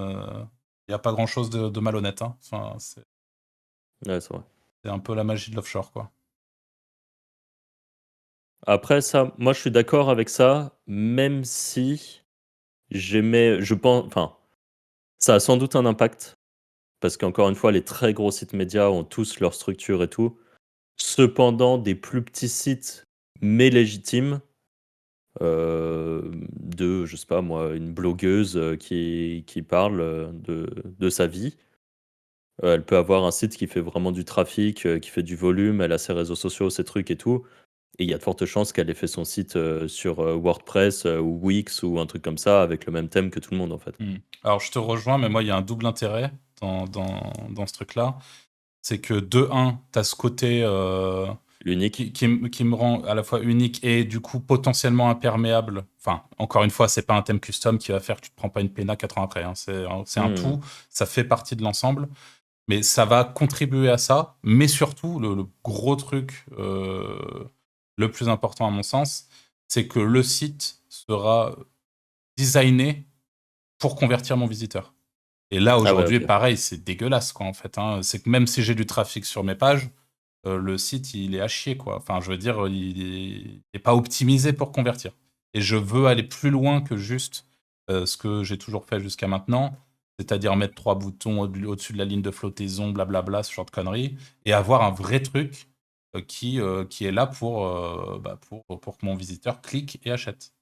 il n'y a pas grand-chose de malhonnête, hein. Enfin, Ouais, c'est vrai. c'est un peu la magie de l'offshore, quoi. Après ça, moi je suis d'accord avec ça, même si je pense, enfin, ça a sans doute un impact, parce qu'encore une fois, les très gros sites médias ont tous leur structure et tout. Cependant, des plus petits sites, mais légitimes, je sais pas moi, une blogueuse qui parle de sa vie. Elle peut avoir un site qui fait vraiment du trafic, qui fait du volume, elle a ses réseaux sociaux, ses trucs et tout. Et il y a de fortes chances qu'elle ait fait son site sur WordPress ou Wix ou un truc comme ça, avec le même thème que tout le monde en fait. Alors, je te rejoins, mais moi, il y a un double intérêt dans ce truc-là. C'est que de 1, tu as ce côté Unique. qui me rend à la fois unique et du coup potentiellement imperméable. Enfin, encore une fois, c'est pas un thème custom qui va faire que tu te prends pas une pena 4 ans après. Hein. C'est un tout, ça fait partie de l'ensemble. Mais ça va contribuer à ça. Mais surtout, le gros truc, le plus important à mon sens, c'est que le site sera designé pour convertir mon visiteur. Et là, aujourd'hui, ok. pareil, c'est dégueulasse, quoi, en fait. Hein. C'est que même si j'ai du trafic sur mes pages, le site, il est à chier, quoi. Enfin, je veux dire, il est pas optimisé pour convertir. Et je veux aller plus loin que juste ce que j'ai toujours fait jusqu'à maintenant, c'est-à-dire mettre 3 boutons au-dessus de la ligne de flottaison, blablabla, ce genre de conneries, et avoir un vrai truc qui est là pour que mon visiteur clique et achète.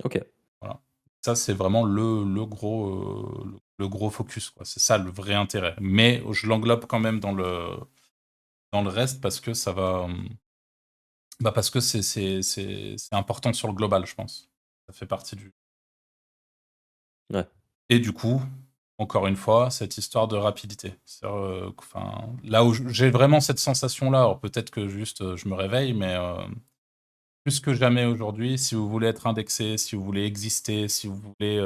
Ok. Voilà. Ça, c'est vraiment le gros focus, quoi. C'est ça le vrai intérêt. Mais je l'englobe quand même dans le reste parce que ça va. Parce que c'est important sur le global, je pense. Ça fait partie du. Ouais. Et du coup, encore une fois, cette histoire de rapidité. Là où j'ai vraiment cette sensation-là, alors peut-être que juste je me réveille, mais plus que jamais aujourd'hui, si vous voulez être indexé, si vous voulez exister, si vous voulez,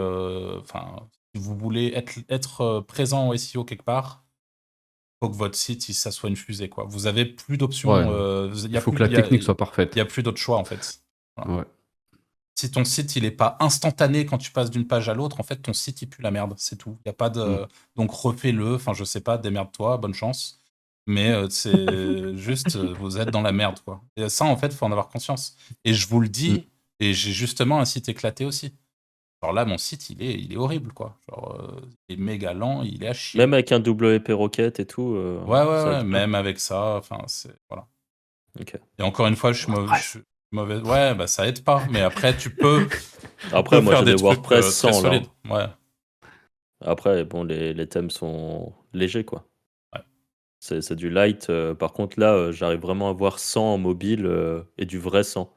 si vous voulez être présent en SEO quelque part, faut que votre site, ça soit une fusée, quoi. Vous avez plus d'options. Ouais. Il Il faut que la technique soit y parfaite. a plus d'autres choix, en fait. Voilà. Ouais. Si ton site, il est pas instantané quand tu passes d'une page à l'autre, en fait, ton site, il pue la merde, c'est tout. Il y a pas de. Donc refais-le, enfin, je sais pas, démerde-toi, bonne chance. Mais c'est juste, vous êtes dans la merde, quoi. Et ça, en fait, faut en avoir conscience. Et je vous le dis, et j'ai justement un site éclaté aussi. Alors là, mon site, il est horrible, quoi. Genre, il est méga lent, il est à chier. Même avec un WP Rocket et tout. Ouais, même avec ça, enfin, c'est. Voilà. Ok. Et encore une fois, je suis mauvais. Ouais, bah ça aide pas. Mais après, tu peux Après, moi faire j'ai des des trucs WordPress très 100 là. solides. Ouais. Après, bon, les thèmes sont légers, quoi. Ouais. C'est du light. Par contre, là, j'arrive vraiment à voir 100 en mobile et du vrai 100.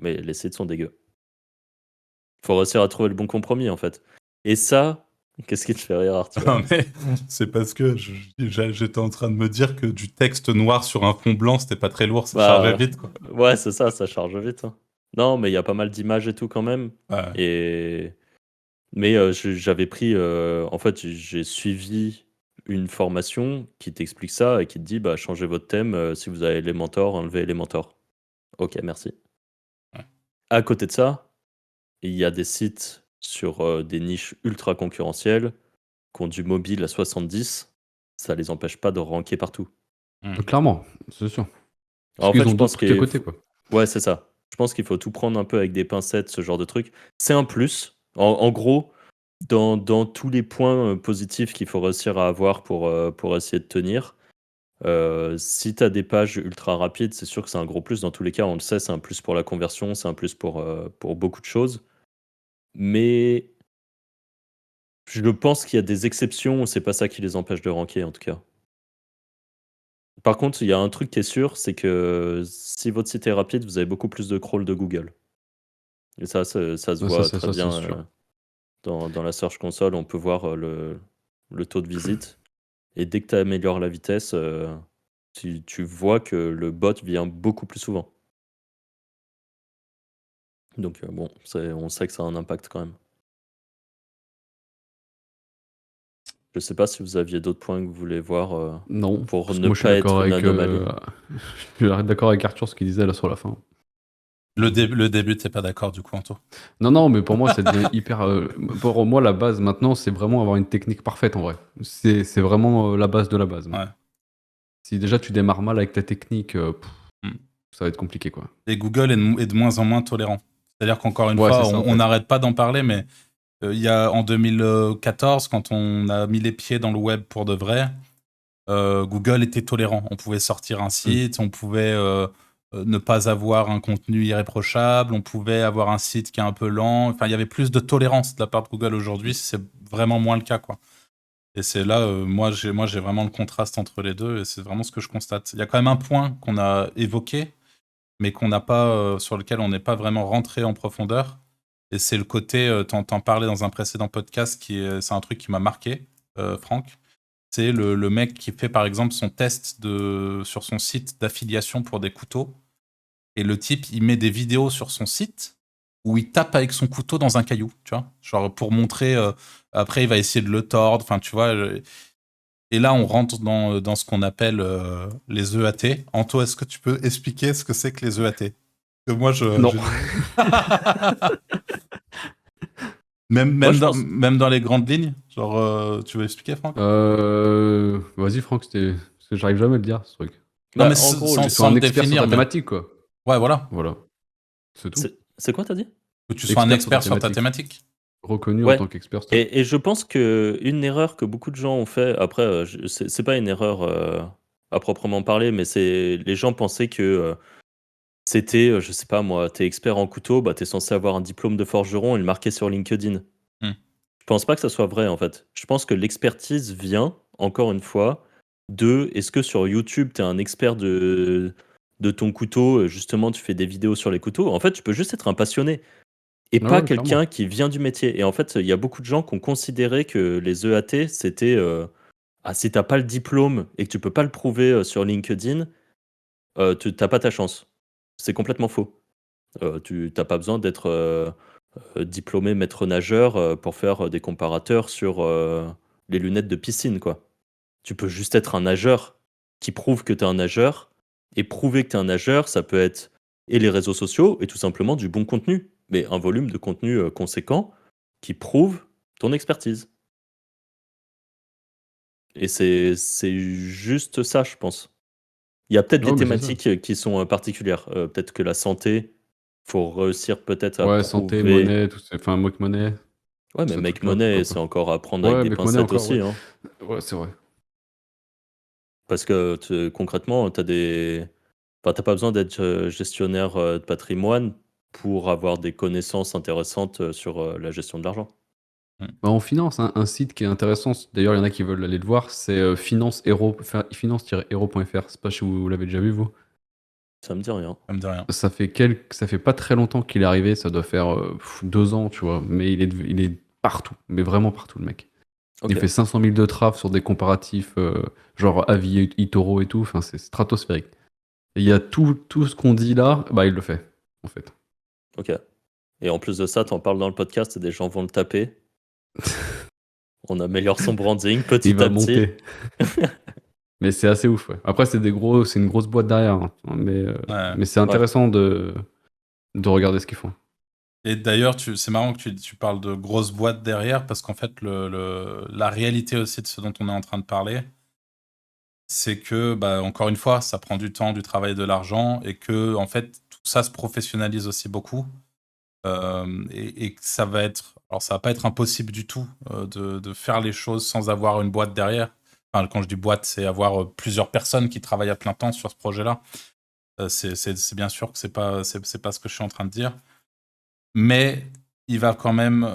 Mais les sites sont dégueux. Faut réussir à trouver le bon compromis, en fait. Et ça, qu'est-ce qui te fait rire, Arthur? Non, mais c'est parce que j'étais en train de me dire que du texte noir sur un fond blanc, c'était pas très lourd, ça chargeait vite, quoi. Ouais, c'est ça charge vite. Hein. Non, mais il y a pas mal d'images et tout quand même. Ouais. Et... Mais j'avais pris... en fait, j'ai suivi une formation qui t'explique ça et qui te dit, bah, changez votre thème. Si vous avez Elementor, enlevez Elementor. Ok, merci. Ouais. À côté de ça, il y a des sites sur des niches ultra concurrentielles qui ont du mobile à 70. Ça les empêche pas de ranker partout. Clairement, c'est sûr. Parce En fait, qu'ils ont je d'autres pense trucs à qu'il côté, faut... quoi. Ouais, c'est ça. Je pense qu'il faut tout prendre un peu avec des pincettes, ce genre de truc. C'est un plus. En gros, dans tous les points positifs qu'il faut réussir à avoir pour essayer de tenir, si tu as des pages ultra rapides, c'est sûr que c'est un gros plus. Dans tous les cas, on le sait, c'est un plus pour la conversion, c'est un plus pour beaucoup de choses. Mais je pense qu'il y a des exceptions où c'est pas ça qui les empêche de ranker, en tout cas. Par contre, il y a un truc qui est sûr, c'est que si votre site est rapide, vous avez beaucoup plus de crawl de Google. Et ça se voit très Ça, c'est bien sûr. dans la Search Console. On peut voir le taux de visite. Et dès que tu améliores la vitesse, tu vois que le bot vient beaucoup plus souvent. Donc bon, on sait que ça a un impact quand même. Je sais pas si vous aviez d'autres points que vous voulez voir Non, pour parce que ne moi je suis pas d'accord être une avec, anomalie. je suis d'accord avec Arthur ce qu'il disait là sur la fin. Le début, t'es pas d'accord du coup, Anto? Non, mais pour moi ça devient hyper. Pour moi la base maintenant c'est vraiment avoir une technique parfaite en vrai. C'est vraiment la base de la base. Ouais. Si déjà tu démarres mal avec ta technique, Mm. ça va être compliqué quoi. Et Google est de moins en moins tolérant. C'est-à-dire qu'encore une Ouais, fois, c'est ça, en on fait. n'arrête pas d'en parler, mais il y a en 2014, quand on a mis les pieds dans le web pour de vrai, Google était tolérant. On pouvait sortir un site, on pouvait ne pas avoir un contenu irréprochable, on pouvait avoir un site qui est un peu lent. Enfin, il y avait plus de tolérance de la part de Google aujourd'hui, c'est vraiment moins le cas, quoi. Et c'est là, moi j'ai vraiment le contraste entre les deux, et c'est vraiment ce que je constate. Il y a quand même un point qu'on a évoqué, mais qu'on n'a pas, sur lequel on n'est pas vraiment rentré en profondeur. Et c'est le côté, t'en parlais dans un précédent podcast, c'est un truc qui m'a marqué, Franck. C'est le mec qui fait par exemple son test sur son site d'affiliation pour des couteaux. Et le type, il met des vidéos sur son site où il tape avec son couteau dans un caillou, tu vois. Genre pour montrer, après il va essayer de le tordre, enfin tu vois. Et là, on rentre dans ce qu'on appelle les EAT. Anto, est-ce que tu peux expliquer ce que c'est que les EAT? Que moi, Non. Moi, je pense. même dans les grandes lignes. Genre, tu veux expliquer, Franck? Vas-y, Franck, parce que j'arrive jamais à le dire, ce truc. Non, Bah, mais en gros, sans Tu sois un le expert sur définir, ta mais... thématique, quoi. Ouais, voilà. Voilà. C'est tout. c'est quoi, t'as dit? Que tu sois un expert sur ta thématique. Reconnu en Ouais. tant qu'expert. sur- Et je pense qu'une erreur que beaucoup de gens ont fait, après, c'est pas une erreur à proprement parler, mais c'est les gens pensaient que c'était, je sais pas moi, t'es expert en couteau, bah t'es censé avoir un diplôme de forgeron et le marquer sur LinkedIn. Je pense pas que ça soit vrai en fait. Je pense que l'expertise vient, encore une fois, de est-ce que sur YouTube t'es un expert de ton couteau, justement tu fais des vidéos sur les couteaux. En fait, tu peux juste être un passionné et Ah pas ouais, quelqu'un clairement. qui vient du métier. Et en fait, il y a beaucoup de gens qui ont considéré que les EAT, c'était ah, si t'as pas le diplôme et que tu peux pas le prouver sur LinkedIn, tu t'as pas ta chance. C'est complètement faux. Tu t'as pas besoin d'être diplômé maître nageur pour faire des comparateurs sur les lunettes de piscine, quoi. Tu peux juste être un nageur qui prouve que tu es un nageur. Et prouver que tu es un nageur, ça peut être et les réseaux sociaux et tout simplement du bon contenu. Mais un volume de contenu conséquent qui prouve ton expertise. Et c'est juste ça, je pense. Il y a peut-être des Ouais, mais c'est ça. thématiques qui sont particulières. Peut-être que la santé, faut réussir peut-être à Ouais, santé, prouver. monnaie, enfin, Mock Money, Ouais, mais ce Make truc-là, Money, pourquoi c'est pas. encore à prendre avec Ouais, des Mock Money pincettes encore, ouais. aussi, hein. Ouais, c'est vrai. Parce que concrètement, tu as des. Enfin, t'as pas besoin d'être gestionnaire de patrimoine pour avoir des connaissances intéressantes sur la gestion de l'argent. Bah, on finance un site qui est intéressant. D'ailleurs, il y en a qui veulent aller le voir. C'est finance-hero.fr. Je sais pas si vous l'avez déjà vu, vous. Ça me dit rien. Ça me dit rien. Ça fait pas très longtemps qu'il est arrivé. Ça doit faire 2 ans, tu vois. Mais il est partout. Mais vraiment partout, le mec. Ok. Il fait 500 000 de traf sur des comparatifs, genre Avis, eToro et tout. Enfin, c'est stratosphérique. Et il y a tout ce qu'on dit là, bah, il le fait, en fait. Ok. Et en plus de ça, t'en parles dans le podcast et des gens vont le taper. On améliore son branding Il petit va à petit. monter. Mais c'est assez ouf, ouais. Après, c'est une grosse boîte derrière, hein. Ouais. Mais c'est intéressant de regarder ce qu'ils font. Et d'ailleurs, c'est marrant que tu parles de grosses boîtes derrière, parce qu'en fait, la réalité aussi de ce dont on est en train de parler, c'est que, bah, encore une fois, ça prend du temps, du travail, de l'argent, et que, en fait, tout ça se professionnalise aussi beaucoup. Et que ça va être... Alors, ça va pas être impossible du tout de faire les choses sans avoir une boîte derrière. Enfin, quand je dis boîte, c'est avoir plusieurs personnes qui travaillent à plein temps sur ce projet-là. C'est bien sûr que c'est pas ce que je suis en train de dire. Mais il va quand même...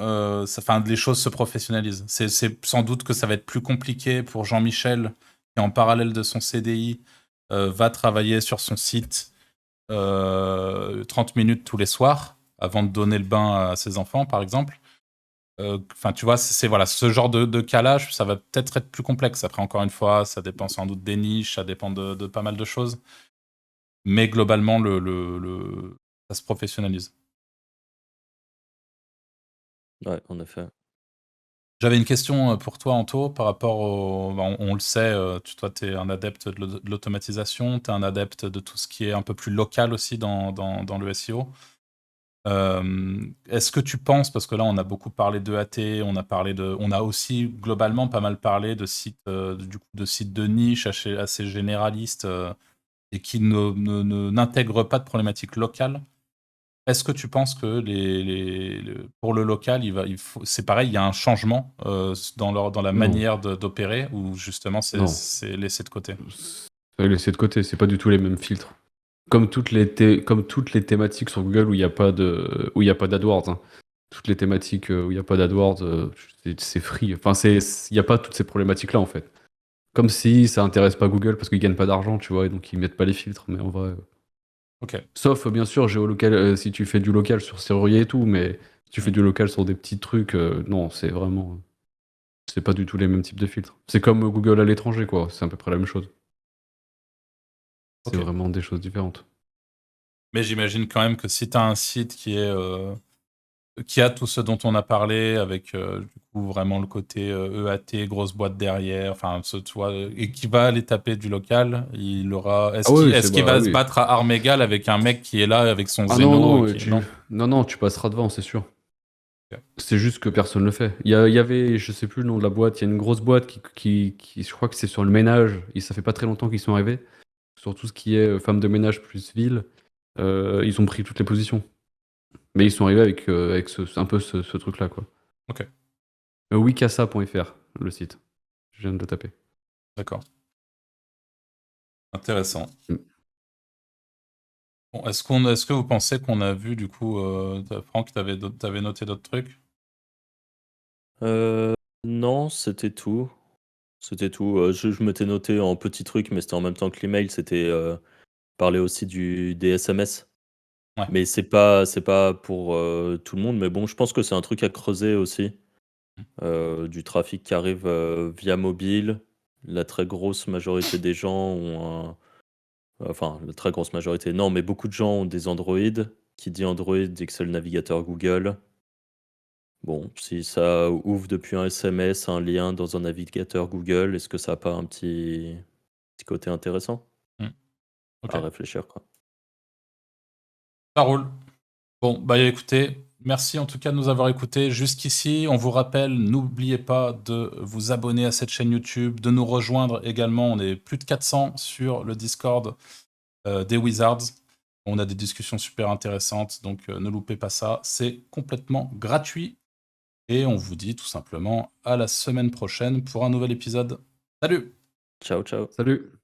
les choses se professionnalisent. C'est sans doute que ça va être plus compliqué pour Jean-Michel, qui en parallèle de son CDI, va travailler sur son site 30 minutes tous les soirs, avant de donner le bain à ses enfants, par exemple. Enfin, tu vois, voilà, ce genre de cas-là, ça va peut-être être plus complexe. Après, encore une fois, ça dépend sans doute des niches, ça dépend de pas mal de choses. Mais globalement, ça se professionnalise. Ouais, en effet. J'avais une question pour toi, Anto, par rapport au... On le sait, toi, tu es un adepte de l'automatisation, tu es un adepte de tout ce qui est un peu plus local aussi dans le SEO. Est-ce que tu penses, parce que là on a beaucoup parlé de AT, on a aussi globalement pas mal parlé de sites, de sites de niche assez généralistes et qui n'intègrent pas de problématiques locales. Est-ce que tu penses que pour le local, c'est pareil, il y a un changement dans la Non. manière d'opérer, ou justement Non. c'est laissé de côté? C'est laissé de côté, c'est pas du tout les mêmes filtres. Comme toutes les thématiques sur Google où il n'y a pas d'AdWords, hein. Toutes les thématiques où il n'y a pas d'AdWords, c'est free. Enfin, il n'y a pas toutes ces problématiques-là, en fait. Comme si ça intéresse pas Google parce qu'ils gagnent pas d'argent, tu vois, et donc ils mettent pas les filtres, mais en vrai... Ok. Sauf, bien sûr, géolocal, si tu fais du local sur serrurier et tout, mais si tu fais du local sur des petits trucs, non, c'est vraiment... c'est pas du tout les mêmes types de filtres. C'est comme Google à l'étranger, quoi. C'est à peu près la même chose. C'est Ok. vraiment des choses différentes. Mais j'imagine quand même que si tu as un site qui a tout ce dont on a parlé, avec du coup vraiment le côté EAT, grosse boîte derrière, enfin, tu vois, et qui va aller taper du local, il aura. Ah oui, Est-ce qu'il bah va se oui. battre à armes égales avec un mec qui est là avec son Ah non, Zeno non, et qui. Non. non, tu passeras devant, c'est sûr. Ok. C'est juste que personne le fait. Il y avait, je sais plus le nom de la boîte, il y a une grosse boîte qui je crois que c'est sur le ménage, et ça fait pas très longtemps qu'ils sont arrivés. Sur tout ce qui est femme de ménage plus ville, ils ont pris toutes les positions. Mais ils sont arrivés avec un peu ce truc-là, quoi. Ok, Wikasa.fr, le site. Je viens de le taper. d'accord. Intéressant. Mm. Bon, est-ce que vous pensez qu'on a vu, du coup, Franck, t'avais noté d'autres trucs? Non, c'était tout. C'était tout. Je m'étais noté en petit truc, mais c'était en même temps que l'email, c'était parler aussi des SMS. Ouais. Mais c'est pas pour tout le monde, mais bon, je pense que c'est un truc à creuser aussi. Du trafic qui arrive via mobile. La très grosse majorité des gens ont un. Enfin, la très grosse majorité, non, mais beaucoup de gens ont des Android. Qui dit Android dit que c'est le navigateur Google. Bon, si ça ouvre depuis un SMS, un lien dans un navigateur Google, est-ce que ça a pas un petit côté intéressant Mm. Ok, à réfléchir, quoi. ça roule. Bon, bah écoutez, merci en tout cas de nous avoir écoutés jusqu'ici. On vous rappelle, n'oubliez pas de vous abonner à cette chaîne YouTube, de nous rejoindre également. On est plus de 400 sur le Discord des Wizards. On a des discussions super intéressantes, donc ne loupez pas ça. C'est complètement gratuit. Et on vous dit tout simplement à la semaine prochaine pour un nouvel épisode. Salut! Ciao, ciao. Salut!